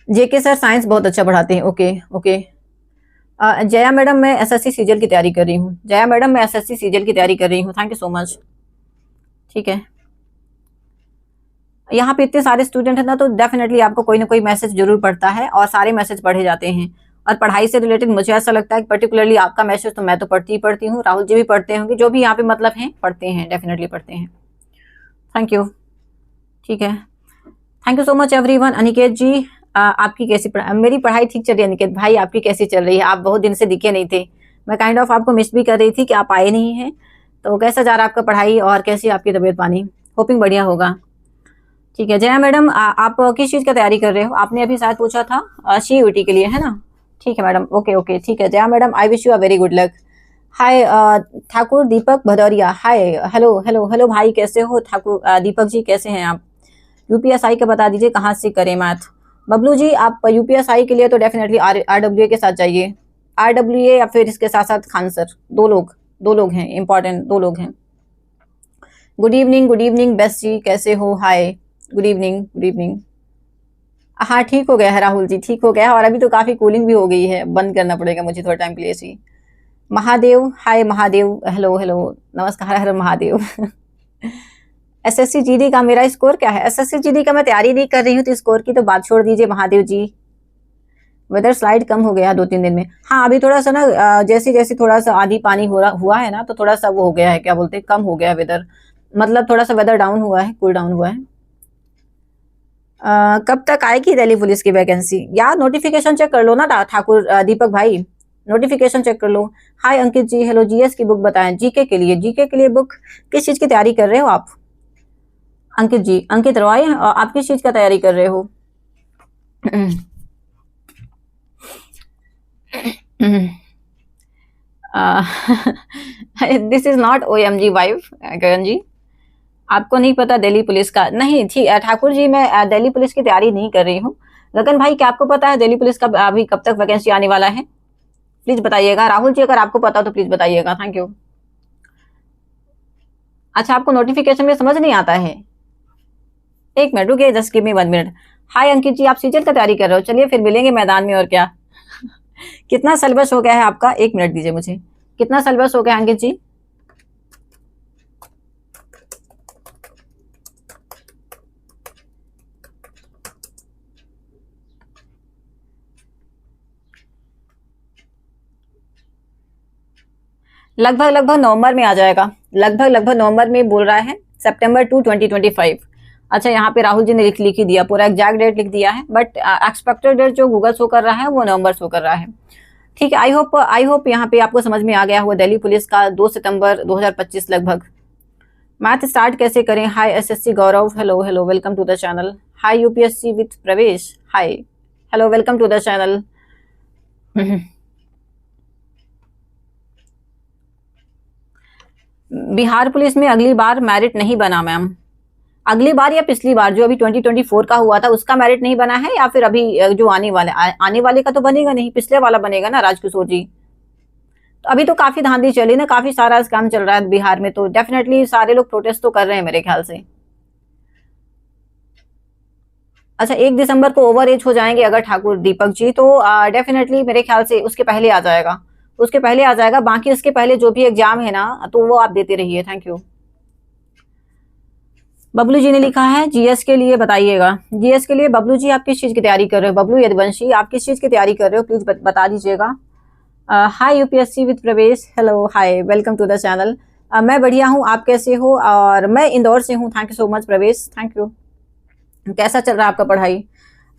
जेके सर साइंस बहुत अच्छा पढ़ाते हैं। Okay okay. जया मैडम मैं एसएससी सीजीएल की तैयारी कर रही हूँ। जया मैडम मैं एसएससी सीजीएल की तैयारी कर रही हूँ, थैंक यू सो मच। ठीक है। यहाँ पे इतने सारे स्टूडेंट हैं ना, तो डेफिनेटली आपको कोई ना कोई मैसेज जरूर पढ़ता है, और सारे मैसेज पढ़े जाते हैं। और पढ़ाई से रिलेटेड मुझे ऐसा लगता है कि पर्टिकुलरली आपका मैसेज तो मैं तो पढ़ती ही पढ़ती हूँ, राहुल जी भी पढ़ते होंगे, जो भी यहाँ पे मतलब हैं पढ़ते हैं, डेफिनेटली पढ़ते हैं। Thank you. ठीक है। Thank you so much everyone. Aniket ji आपकी कैसी मेरी पढ़ाई ठीक चल रही है अनिकेत भाई, आपकी कैसी चल रही है? आप बहुत दिन से दिखे नहीं थे, मैं काइंड ऑफ आपको मिस भी कर रही थी कि आप आए नहीं हैं। तो कैसा जा रहा है आपका पढ़ाई, और कैसी आपकी तबीयत पानी? होपिंग बढ़िया होगा। ठीक है। जया मैडम आप किस चीज का तैयारी कर रहे हो? आपने अभी शायद पूछा था सीयूईटी के लिए, है ना? ठीक है मैडम, ओके ओके। ठीक है Jaya madam, I wish you a very good luck. Hi Thakur Deepak Bhadauria, hi, hello hello hello भाई, कैसे हो? ठाकुर दीपक जी कैसे हैं आप? यूपीएसआई का बता दीजिए कहाँ से करें मैथ। बबलू जी आप यूपीएसआई के लिए तो डेफिनेटली आरडब्ल्यूए के साथ जाइए, आरडब्ल्यूए या फिर इसके साथ साथ खान सर, दो लोग हैं इंपॉर्टेंट, 2 लोग हैं। गुड इवनिंग बेस्ट जी, कैसे हो? हाय, गुड इवनिंग। हाँ ठीक हो गया है राहुल जी, ठीक हो गया है, और अभी तो काफी कूलिंग भी हो गई है, बंद करना पड़ेगा मुझे थोड़ा टाइम के लिए सी। महादेव, हाय महादेव, हेलो हेलो, नमस्कार, हर हर महादेव। एसएससी जीडी का मेरा स्कोर क्या है? एसएससी जीडी का मैं तैयारी नहीं कर रही हूँ, तो स्कोर की तो बात छोड़ दीजिए महादेव जी। वेदर स्लाइड कम हो गया 2-3 दिन में। हाँ अभी थोड़ा सा ना जैसे जैसे थोड़ा सा आधी पानी हुआ है ना, तो थोड़ा सा वो हो गया है, क्या बोलते हैं, कम हो गया है वेदर, मतलब थोड़ा सा वेदर डाउन हुआ है, कूल डाउन हुआ है। कब तक आएगी दिल्ली पुलिस की वैकेंसी? यार नोटिफिकेशन चेक कर लो ना ठाकुर दीपक भाई, नोटिफिकेशन चेक कर लो। हाय अंकित जी, हेलो। जीएस की बुक बताएं, जीके के लिए बुक किस चीज की तैयारी कर रहे हो आप? अंकित जी, अंकित रॉय, आप किस चीज का तैयारी कर रहे हो? This is not OMG wife Gagan ji, आपको नहीं पता दिल्ली पुलिस का? नहीं ठीक ठाकुर जी, मैं दिल्ली पुलिस की तैयारी नहीं कर रही हूँ। गगन भाई क्या आपको पता है दिल्ली पुलिस का अभी कब तक वैकेंसी आने वाला है? प्लीज बताइएगा। राहुल जी अगर आपको पता हो तो प्लीज बताइएगा, थैंक यू। अच्छा आपको नोटिफिकेशन में समझ नहीं आता है? एक मिनट रुकिए, जस्ट गिव मी 1 मिनट। हाय अंकित जी, आप सीजल का तैयारी कर रहे हो? चलिए फिर मिलेंगे मैदान में, और क्या। कितना सिलेबस हो गया है आपका? 1 मिनट दीजिए मुझे। कितना सिलेबस हो गया अंकित जी? लगभग नवंबर में आ जाएगा। लगभग नवंबर में बोल रहा है, सितंबर 2 2025। अच्छा, यहाँ पे राहुल जी ने लिख ही दिया, पूरा एग्जैक्ट डेट लिख दिया है, बट एक्सपेक्टेड डेट जो गूगल शो कर रहा है वो नवंबर शो कर रहा है। ठीक है, आई होप यहाँ पे आपको समझ में आ गया हुआ। दिल्ली पुलिस का 2 सितंबर 2025 लगभग। मैथ स्टार्ट कैसे करें? Hi SSC Gaurav, hello hello, welcome to the channel. Hi UPSC with Pravesh, hi, hello, welcome to the channel. Bihar police में अगली बार मेरिट नहीं बना मैम। अगली बार या पिछली बार जो अभी 2024 का हुआ था उसका मेरिट नहीं बना है, या फिर अभी जो आने वाले का तो बनेगा नहीं, पिछले वाला बनेगा ना राजकिशोर जी। तो अभी तो काफी धांधली चली ना, काफी सारा स्कैम चल रहा है बिहार में, तो डेफिनेटली सारे लोग प्रोटेस्ट तो कर रहे हैं मेरे ख्याल से। अच्छा, 1 दिसंबर को ओवर एज हो जाएंगे अगर ठाकुर दीपक जी, तो डेफिनेटली मेरे ख्याल से उसके पहले आ जाएगा, उसके पहले आ जाएगा। बाकी उसके पहले जो भी एग्जाम है ना, तो वो आप देते रहिए। Thank you. बबलू जी ने लिखा है जीएस के लिए बताइएगा। जीएस के लिए बबलू जी आप किस चीज की तैयारी कर रहे हो? बबलू यदुवंशी, आप किस चीज की तैयारी कर रहे हो? प्लीज बता दीजिएगा। Hi UPSC with Pravesh, hello, hi, welcome to the channel. मैं बढ़िया हूँ, आप कैसे हो? और मैं इंदौर से हूँ। थैंक यू सो मच प्रवेश, थैंक यू। कैसा चल रहा है आपका पढ़ाई?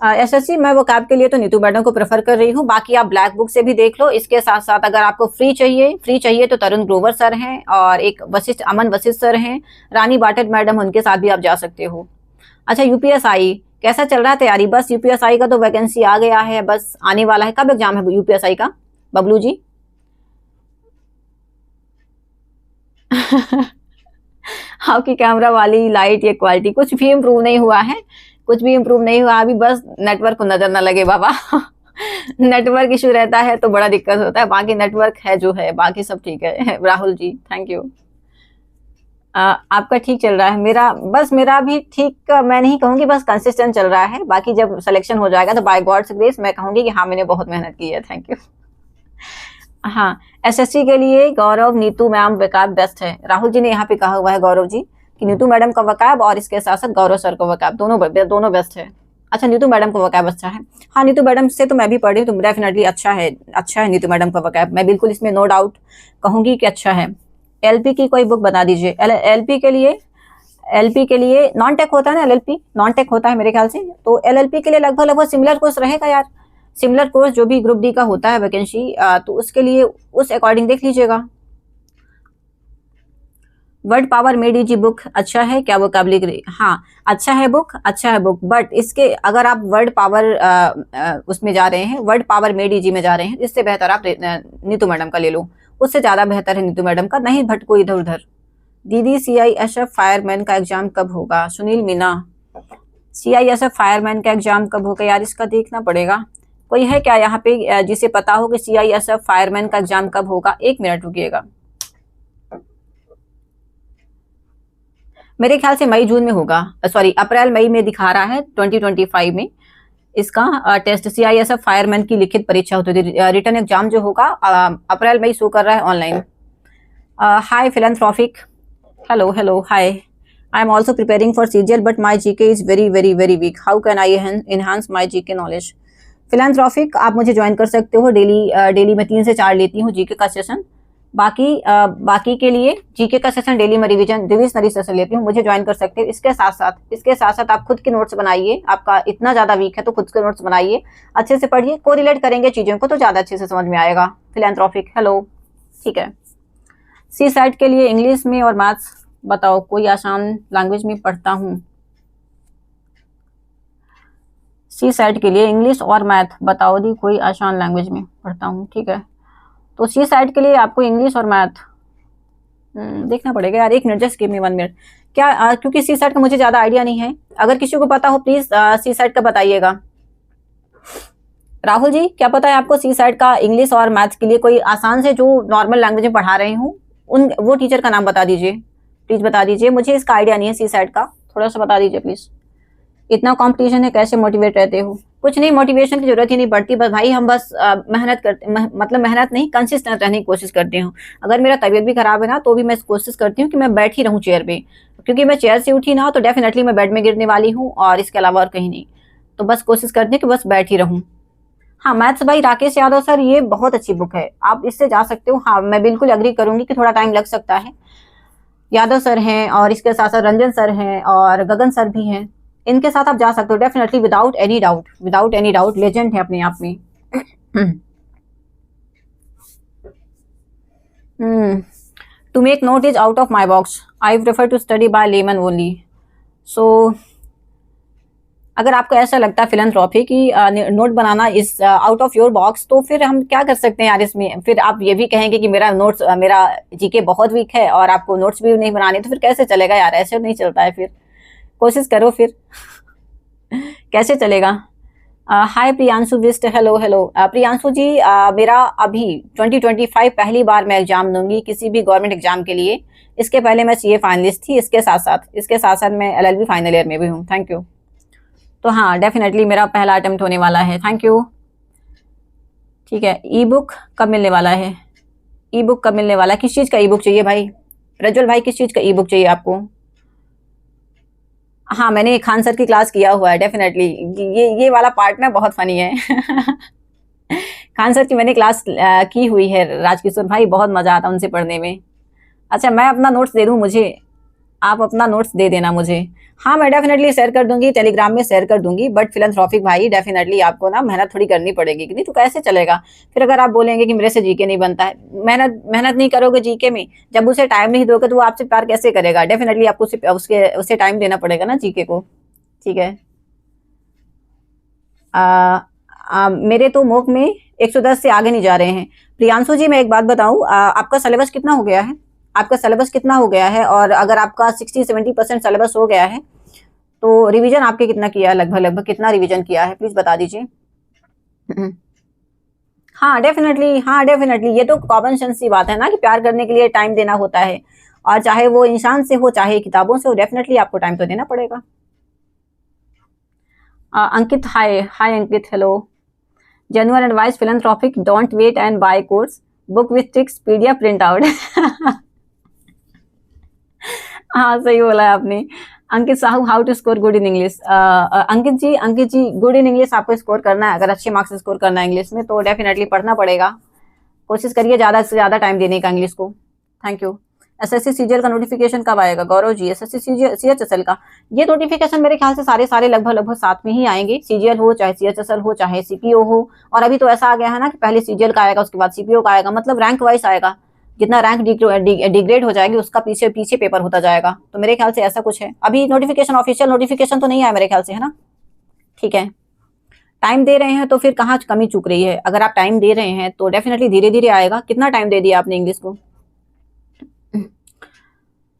एसएससी मैं वो कैब के लिए तो नीतू मैडम को प्रेफर कर रही हूँ। बाकी आप ब्लैक बुक से भी देख लो। इसके साथ साथ अगर आपको फ्री चाहिए तो तरुण ग्रोवर सर हैं, और एक अमन वशिष्ठ सर हैं, रानी बाटट मैडम, उनके साथ भी आप जा सकते हो। अच्छा, यूपीएसआई कैसा चल रहा है तैयारी? बस यूपीएसआई का तो वैकेंसी आ गया है, बस आने वाला है। कब एग्जाम है यूपीएसआई का बबलू जी? आपकी कैमरा वाली लाइट या क्वालिटी कुछ भी इम्प्रूव नहीं हुआ है, कुछ भी इम्प्रूव नहीं हुआ अभी, बस नेटवर्क को नजर ना लगे बाबा। नेटवर्क इशू रहता है तो बड़ा दिक्कत होता है, बाकी नेटवर्क है जो है, बाकी सब ठीक है। Rahul ji thank you. आपका ठीक चल रहा है? मेरा भी ठीक, मैं नहीं कहूंगी, बस कंसिस्टेंट चल रहा है। बाकी जब सिलेक्शन हो जाएगा तो बाय गॉड्स ग्रेस मैं कहूंगी कि हाँ मैंने बहुत मेहनत की है। Thank you. हाँ, एसएससी के लिए गौरव, नीतू मैम वकाब बेस्ट है। राहुल जी ने यहाँ पे कहा हुआ है गौरव जी कि नीतू मैडम का वकाब और इसके साथ साथ गौरव सर का वकाब दोनों बेस्ट है। अच्छा, नीतू मैडम का वकाब अच्छा है। हाँ, नीतू मैडम से तो मैं भी पढ़ी हूँ, तो डेफिनेटली अच्छा है नीतू मैडम का वकाब, मैं बिल्कुल इसमें नो डाउट कहूंगी कि अच्छा है। एलपी की कोई बुक बता दीजिए। एलपी के लिए नॉन टेक होता है ना, एलएलपी नॉन टेक होता है मेरे ख्याल से, तो एलएलपी के लिए लगभग सिमिलर कोर्स रहेगा यार। सिमिलर कोर्स जो भी ग्रुप डी का होता है वैकेंसी, तो उसके लिए उस अकॉर्डिंग देख लीजिएगा। Word power made easy book अच्छा है क्या? वो वोकैबुलरी, हाँ अच्छा है बुक, बट इसके अगर आप वर्ड पावर उसमें जा रहे हैं, वर्ड पावर मेड इजी में जा रहे हैं, इससे बेहतर आप नीतू मैडम का ले लो, उससे ज्यादा बेहतर है नीतू मैडम का, नहीं भटको इधर उधर। दीदी सीआईएसएफ फायरमैन का एग्जाम कब होगा? सुनील मीना, सीआईएसएफ फायरमैन का एग्जाम कब होगा यार? इसका देखना पड़ेगा। कोई है क्या यहाँ पे जिसे पता हो कि सीआईएसएफ फायरमैन का एग्जाम कब होगा? 1 मिनट रुकिएगा। मेरे ख्याल से मई जून में होगा, सॉरी अप्रैल मई में दिखा रहा है 2025 में इसका टेस्ट। सीआईएसएफ फायरमैन की लिखित परीक्षा होती है, रिटर्न एग्जाम जो होगा अप्रैल मई शो कर रहा है online. Hi philanthropic, hello hi. I am also preparing for CGL, but my GK is very weak. How can I enhance my GK knowledge? Philanthropic आप मुझे ज्वाइन कर सकते हो। डेली मैं 3 से 4 लेती हूँ जीके का सेशन। बाकी के लिए जीके का सेशन डेली मैं रिविजनरी सेशन लेती हूँ, मुझे ज्वाइन कर सकते हो। इसके साथ साथ आप खुद के नोट्स बनाइए, आपका इतना ज्यादा वीक है तो खुद के नोट्स बनाइए, अच्छे से पढ़िए, कोरिलेट करेंगे चीजों को तो ज्यादा अच्छे से समझ में आएगा। फिलैंथ्रोपिक हेलो, ठीक है। सी साइट के लिए इंग्लिश में और मैथ्स बताओ, कोई आसान लैंग्वेज में पढ़ता हूँ। सी साइट के लिए इंग्लिश और मैथ बताओ दी, कोई आसान लैंग्वेज में पढ़ता हूँ, ठीक है। तो सी साइट के लिए आपको इंग्लिश और मैथ देखना पड़ेगा यार। 1 minute, just give me 1 minute. क्या क्योंकि सी साइट का मुझे ज्यादा आइडिया नहीं है, अगर किसी को पता हो प्लीज सी साइट का बताइएगा। राहुल जी क्या पता है आपको सी साइट का इंग्लिश और मैथ्स के लिए कोई आसान से जो नॉर्मल लैंग्वेज में पढ़ा रही हूँ वो टीचर का नाम बता दीजिए, प्लीज बता दीजिए। मुझे इसका आइडिया नहीं है सी साइट का, थोड़ा सा बता दीजिए प्लीज। इतना कंपटीशन है, कैसे मोटिवेट रहते हो? कुछ नहीं, मोटिवेशन की जरूरत ही नहीं पड़ती, बस भाई हम बस मेहनत करते मतलब मेहनत नहीं, कंसिस्टेंट रहने की कोशिश करती हूँ। अगर मेरा तबीयत भी खराब है ना, तो भी मैं कोशिश करती हूँ कि मैं बैठी रहूँ चेयर पे, क्योंकि मैं चेयर से उठी ना तो डेफिनेटली मैं बेड में गिरने वाली हूँ, और इसके अलावा और कहीं नहीं। तो बस कोशिश करती हूँ कि बस बैठी रहूँ। हाँ, मैथ्स भाई राकेश यादव सर, ये बहुत अच्छी बुक है, आप इससे जा सकते हो। हाँ, मैं बिल्कुल एग्री करूंगी कि थोड़ा टाइम लग सकता है। यादव सर हैं, और इसके साथ साथ रंजन सर हैं, और गगन सर भी हैं। इनके साथ आप जा सकते हो definitely, without any doubt, without any doubt, legend है अपने आप में। To make note is out of my box, I prefer to study by lemon only. So अगर आपको ऐसा लगता है फिलैंथ्रोपी की नोट बनाना is out of your box, तो फिर हम क्या कर सकते हैं यार इसमें? फिर आप ये भी कहेंगे कि मेरा नोट्स मेरा जीके बहुत वीक है और आपको नोट्स भी नहीं बनाने, तो फिर कैसे चलेगा यार? ऐसे नहीं चलता है। फिर कोशिश करो फिर। कैसे चलेगा? हाय प्रियांशु बिस्ट, हेलो हेलो। प्रियांशु जी, मेरा अभी 2025 पहली बार मैं एग्जाम दूंगी किसी भी गवर्नमेंट एग्जाम के लिए। इसके पहले मैं सीए फाइनलिस्ट थी, इसके साथ साथ मैं एलएलबी फाइनल ईयर में भी हूँ। Thank you. तो हाँ, डेफिनेटली मेरा पहला अटेम्प्ट होने वाला है। Thank you. ठीक है, ई बुक कब मिलने वाला है? ई बुक कब मिलने वाला है? किस चीज़ का ई बुक चाहिए भाई? प्रज्वल भाई, किस चीज़ का ई बुक चाहिए आपको? हाँ, मैंने खान सर की क्लास किया हुआ है डेफिनेटली। ये वाला पार्ट ना बहुत फनी है। खान सर की मैंने क्लास की हुई है राजकिशोर भाई, बहुत मजा आता उनसे पढ़ने में। अच्छा, मैं अपना नोट्स दे दूं मुझे? आप अपना नोट्स दे देना मुझे। हाँ, मैं डेफिनेटली शेयर कर दूंगी, टेलीग्राम में शेयर कर दूंगी, बट फिलैंथ्रोपिक भाई डेफिनेटली आपको ना मेहनत थोड़ी करनी पड़ेगी, कि नहीं तो कैसे चलेगा? फिर अगर आप बोलेंगे कि मेरे से जीके नहीं बनता है, मेहनत नहीं करोगे जीके में, जब उसे टाइम नहीं दोगे तो वो आपसे प्यार कैसे करेगा? डेफिनेटली आपको उसे टाइम देना पड़ेगा ना जीके को। ठीक है। मेरे तो मोक में 110 से आगे नहीं जा रहे हैं। प्रियांशु जी, मैं एक बात बताऊं, आपका सिलेबस कितना हो गया है? आपका सिलेबस कितना हो गया है? और अगर आपका 60-70% सिलेबस हो गया है, तो रिवीजन आपके कितना किया है? लगभग लगभग कितना रिवीजन किया है, प्लीज बता दीजिए। हाँ डेफिनेटली, हाँ डेफिनेटली, ये तो कॉमन सेंस की बात है ना, कि प्यार करने के लिए टाइम देना होता है, और चाहे वो इंसान से हो चाहे किताबों से हो, डेफिनेटली आपको टाइम तो देना पड़ेगा। Ankit, hi hi Ankit, hello. Genuine advice philanthropic, don't wait and buy course, book with tricks, PDF print out. हाँ, सही बोला है आपने। Ankit Sahu, how to score good in English? Ankit ji, good in English आपको स्कोर करना है, अगर अच्छे मार्क्स स्कोर करना है इंग्लिश में, तो डेफिनेटली पढ़ना पड़ेगा। कोशिश करिए ज्यादा से ज्यादा टाइम देने का इंग्लिश को। Thank you. एसएससी सीजीएल का नोटिफिकेशन कब आएगा? गौरव जी, एसएससी सीएचएसएल का ये नोटिफिकेशन मेरे ख्याल से सारे लगभग साथ में ही आएंगे। सीजीएल हो चाहे सीएचएसएल हो चाहे सीपीओ हो, और अभी तो ऐसा आ गया है ना कि पहले सीजीएल का आएगा, उसके बाद सीपीओ का आएगा, मतलब रैंक वाइज आएगा। जितना रैंक डिग्रेड हो जाएगी, उसका पीछे पीछे पेपर होता जाएगा। तो मेरे ख्याल से ऐसा कुछ है। अभी नोटिफिकेशन, ऑफिशियल नोटिफिकेशन तो नहीं आया मेरे ख्याल से, है ना? ठीक है, टाइम दे रहे हैं तो फिर कहाँ कमी चूक रही है? अगर आप टाइम दे रहे हैं तो डेफिनेटली धीरे धीरे आएगा। कितना टाइम दे दिया आपने इंग्लिश को?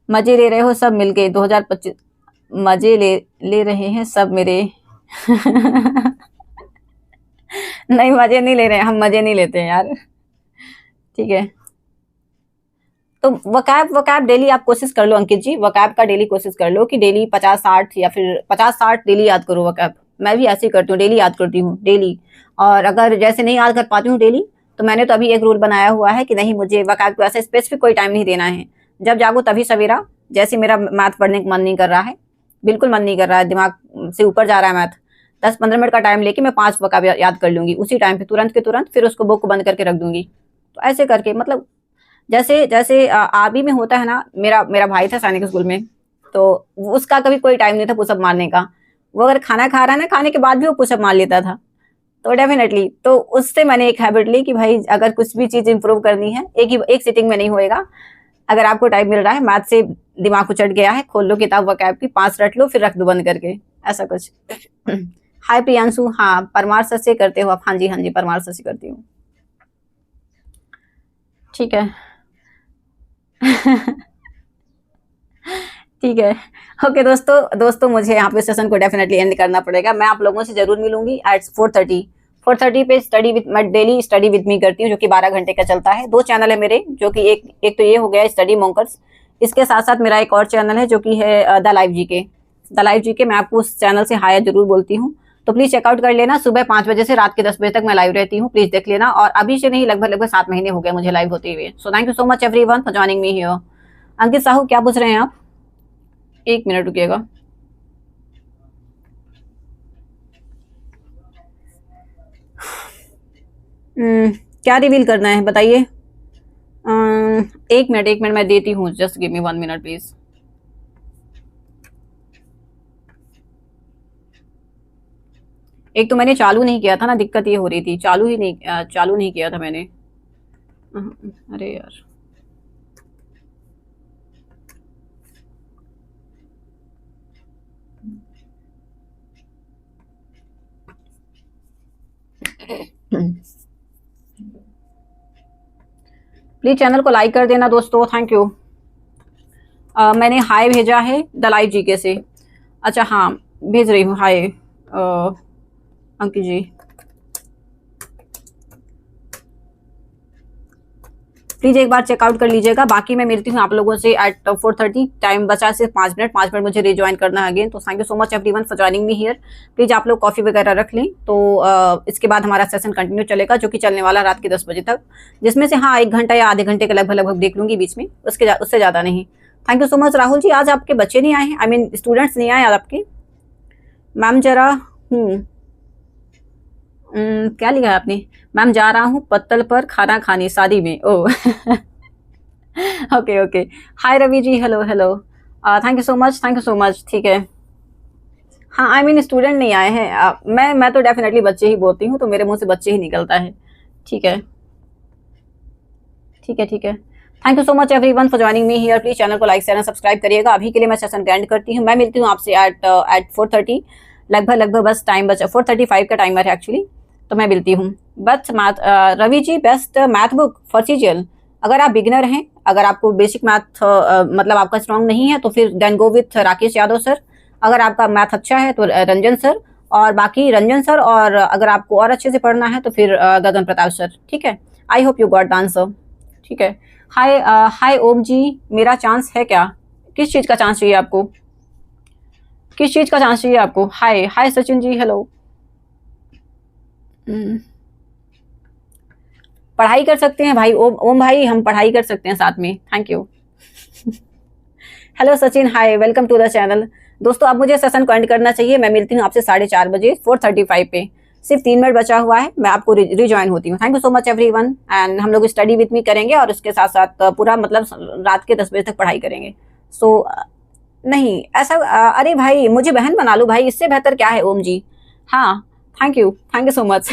मजे ले रहे हो सब मिलके 2025? मजे ले रहे हैं सब मेरे। नहीं, मजे नहीं ले रहे हैं हम, मजे नहीं लेते हैं यार। ठीक है, तो वकैब डेली आप कोशिश कर लो अंकित जी, वकैब का डेली कोशिश कर लो कि डेली 50-60 या फिर 50-60 डेली याद करो वकैब। मैं भी ऐसे ही करती हूँ, डेली याद करती हूँ डेली। और अगर जैसे नहीं याद कर पाती हूँ डेली, तो मैंने तो अभी एक रूल बनाया हुआ है कि नहीं, मुझे वकैब को ऐसे स्पेसिफिक कोई टाइम नहीं देना है। जब जागो तभी सवेरा। जैसे मेरा मैथ पढ़ने का मन नहीं कर रहा है, बिल्कुल मन नहीं कर रहा है, दिमाग से ऊपर जा रहा है मैथ, 10-15 मिनट का टाइम लेके मैं 5 वकैब याद कर लूंगी उसी टाइम पे, तुरंत के तुरंत, फिर उसको बुक को बंद करके रख दूंगी। तो ऐसे करके, मतलब जैसे जैसे आर्मी में होता है ना, मेरा भाई था सैनिक स्कूल में, तो उसका कभी कोई टाइम नहीं था पुशअप मारने का। वो अगर खाना खा रहा है ना, खाने के बाद भी वो पुशअप मार लेता था। तो डेफिनेटली, तो उससे मैंने एक हैबिट ली कि भाई अगर कुछ भी चीज इंप्रूव करनी है, एक सिटिंग में नहीं होएगा। अगर आपको टाइम मिल रहा है, मैथ से दिमाग को चढ़ गया है, खोल लो किताब वकैब की, 5 रट लो, फिर रख दो बंद करके, ऐसा कुछ। हाय प्रियांशु, हाँ परमार सर से करते हो आप? हाँ जी हाँ जी, परमार सर से करती हूँ। ठीक है। ठीक है, ओके दोस्तों मुझे यहाँ पे सेशन को डेफिनेटली एंड करना पड़ेगा। मैं आप लोगों से जरूर मिलूंगी एट 4:30 पे। मैं डेली स्टडी विद मी करती हूँ, जो कि 12 घंटे का चलता है। 2 चैनल है मेरे, जो कि एक तो ये हो गया स्टडी मॉन्कर्स, इसके साथ साथ मेरा एक और चैनल है जो कि है द लाइव जीके। दलाई जी के, मैं आपको उस चैनल से हाय जरूर बोलती हूँ, तो प्लीज चेकआउट कर लेना। सुबह 5 बजे से रात के 10 बजे तक मैं लाइव रहती हूँ, प्लीज देख लेना। और अभी से नहीं, लगभग 7 महीने हो गए मुझे लाइव होते हुए। So thank you so much everyone for joining me here. Ankit Sahu क्या पूछ रहे हैं आप? 1 मिनट रुकिएगा। क्या रिवील करना है बताइए? 1 मिनट मैं देती हूँ, just give me 1 minute please. एक तो मैंने चालू नहीं किया था ना, दिक्कत ये हो रही थी, चालू नहीं किया था मैंने। अरे यार, प्लीज चैनल को लाइक कर देना दोस्तों, थैंक यू। मैंने हाय भेजा है दलाई जी के से। अच्छा हाँ, भेज रही हूँ हाय अंकित जी। प्लीज एक बार चेकआउट कर लीजिएगा। बाकी मैं मिलती हूँ आप लोगों से एट 4:30, टाइम बचा सिर्फ 5 मिनट मुझे रिज्वाइन करना है अगेन। तो thank you so much everyone for joining me here. Please आप लोग कॉफी वगैरह रख लें, तो इसके बाद हमारा सेशन कंटिन्यू चलेगा, जो कि चलने वाला रात के 10 बजे तक, जिसमें से हाँ 1 घंटा या आधे घंटे के लगभग देख लूंगी बीच में, उससे ज्यादा नहीं। Thank you so much Rahul ji. आज आपके बच्चे नहीं आए हैं, आई मीन स्टूडेंट्स नहीं आए आज आपके? मैम जरा क्या लिखा है आपने? मैम जा रहा हूँ पत्तल पर खाना खाने शादी में। Oh okay okay. Hi Ravi ji, hello hello, thank you so much. ठीक है, हाँ आई मीन स्टूडेंट नहीं आए हैं। मैं तो डेफिनेटली बच्चे ही बोलती हूँ, तो मेरे मुंह से बच्चे ही निकलता है। ठीक है ठीक है ठीक है। Thank you so much everyone for joining me here. Please channel को लाइक शेयर एंड सब्सक्राइब करिएगा। अभी के लिए मैं सेशन एंड करती हूँ। मैं मिलती हूँ आपसे एट 4:30, लगभग बस टाइम बचा, 4:35 का टाइमर है एक्चुअली, तो मैं मिलती हूँ। But math Ravi ji, best math book for CGL. अगर आप बिगिनर हैं, अगर आपको बेसिक मैथ मतलब आपका स्ट्रांग नहीं है, तो फिर then go with Rakesh Yadav sir. अगर आपका मैथ अच्छा है तो रंजन सर, और बाकी रंजन सर, और अगर आपको और अच्छे से पढ़ना है तो फिर गगन प्रताप सर। ठीक है, आई hope you got the answer. ठीक है। हाय हाय ओम जी, मेरा चांस है क्या? किस चीज का चांस चाहिए आपको? किस चीज का चांस चाहिए आपको? हाय हाय सचिन जी, हेलो। पढ़ाई कर सकते हैं भाई, ओम भाई, हम पढ़ाई कर सकते हैं साथ में, thank you. Hello Sachin, hi, welcome to the channel. दोस्तों अब मुझे सेशन को एंड करना चाहिए। मैं मिलती हूँ आपसे 4:30 बजे, 4:35 पे। सिर्फ 3 मिनट बचा हुआ है, मैं आपको रिज्वाइन होती हूँ। Thank you so much everyone, and हम लोग स्टडी विथ मी करेंगे, और उसके साथ साथ पूरा मतलब रात के 10 बजे तक पढ़ाई करेंगे। सो नहीं ऐसा अरे भाई मुझे बहन बना लो भाई, इससे बेहतर क्या है ओम जी। हाँ, thank you so much.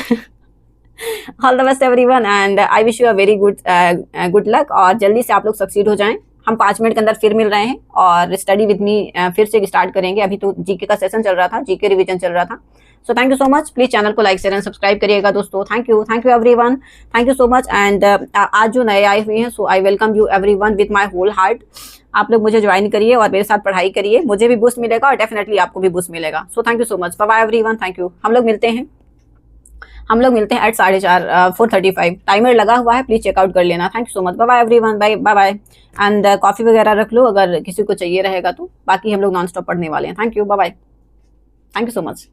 All the best everyone, and I wish you a very good luck, और जल्दी से आप लोग सक्सीड हो जाएं। हम 5 मिनट के अंदर फिर मिल रहे हैं, और स्टडी विद मी फिर से स्टार्ट करेंगे। अभी तो जीके का सेशन चल रहा था, जीके रिवीजन चल रहा था। So thank you so much. Please channel को लाइक शेयर एंड सब्सक्राइब करिएगा दोस्तों। Thank you everyone, thank you so much. And आज जो नए आए हुए हैं, so I welcome you everyone with my whole heart. आप लोग मुझे ज्वाइन करिए और मेरे साथ पढ़ाई करिए, मुझे भी बूस्ट मिलेगा और डेफिनेटली आपको भी बूस्ट मिलेगा। So thank you so much, bye bye everyone, thank you. हम लोग मिलते हैं एट 4:30, 4:35 टाइमर लगा हुआ है, प्लीज चेकआउट कर लेना। Thank you so much, bye bye everyone, bye bye. And coffee वगैरह रख लो अगर किसी को चाहिए रहेगा तो, बाकी हम लोग नॉन स्टॉप पढ़ने वाले हैं। Thank you, bye bye, thank you so much.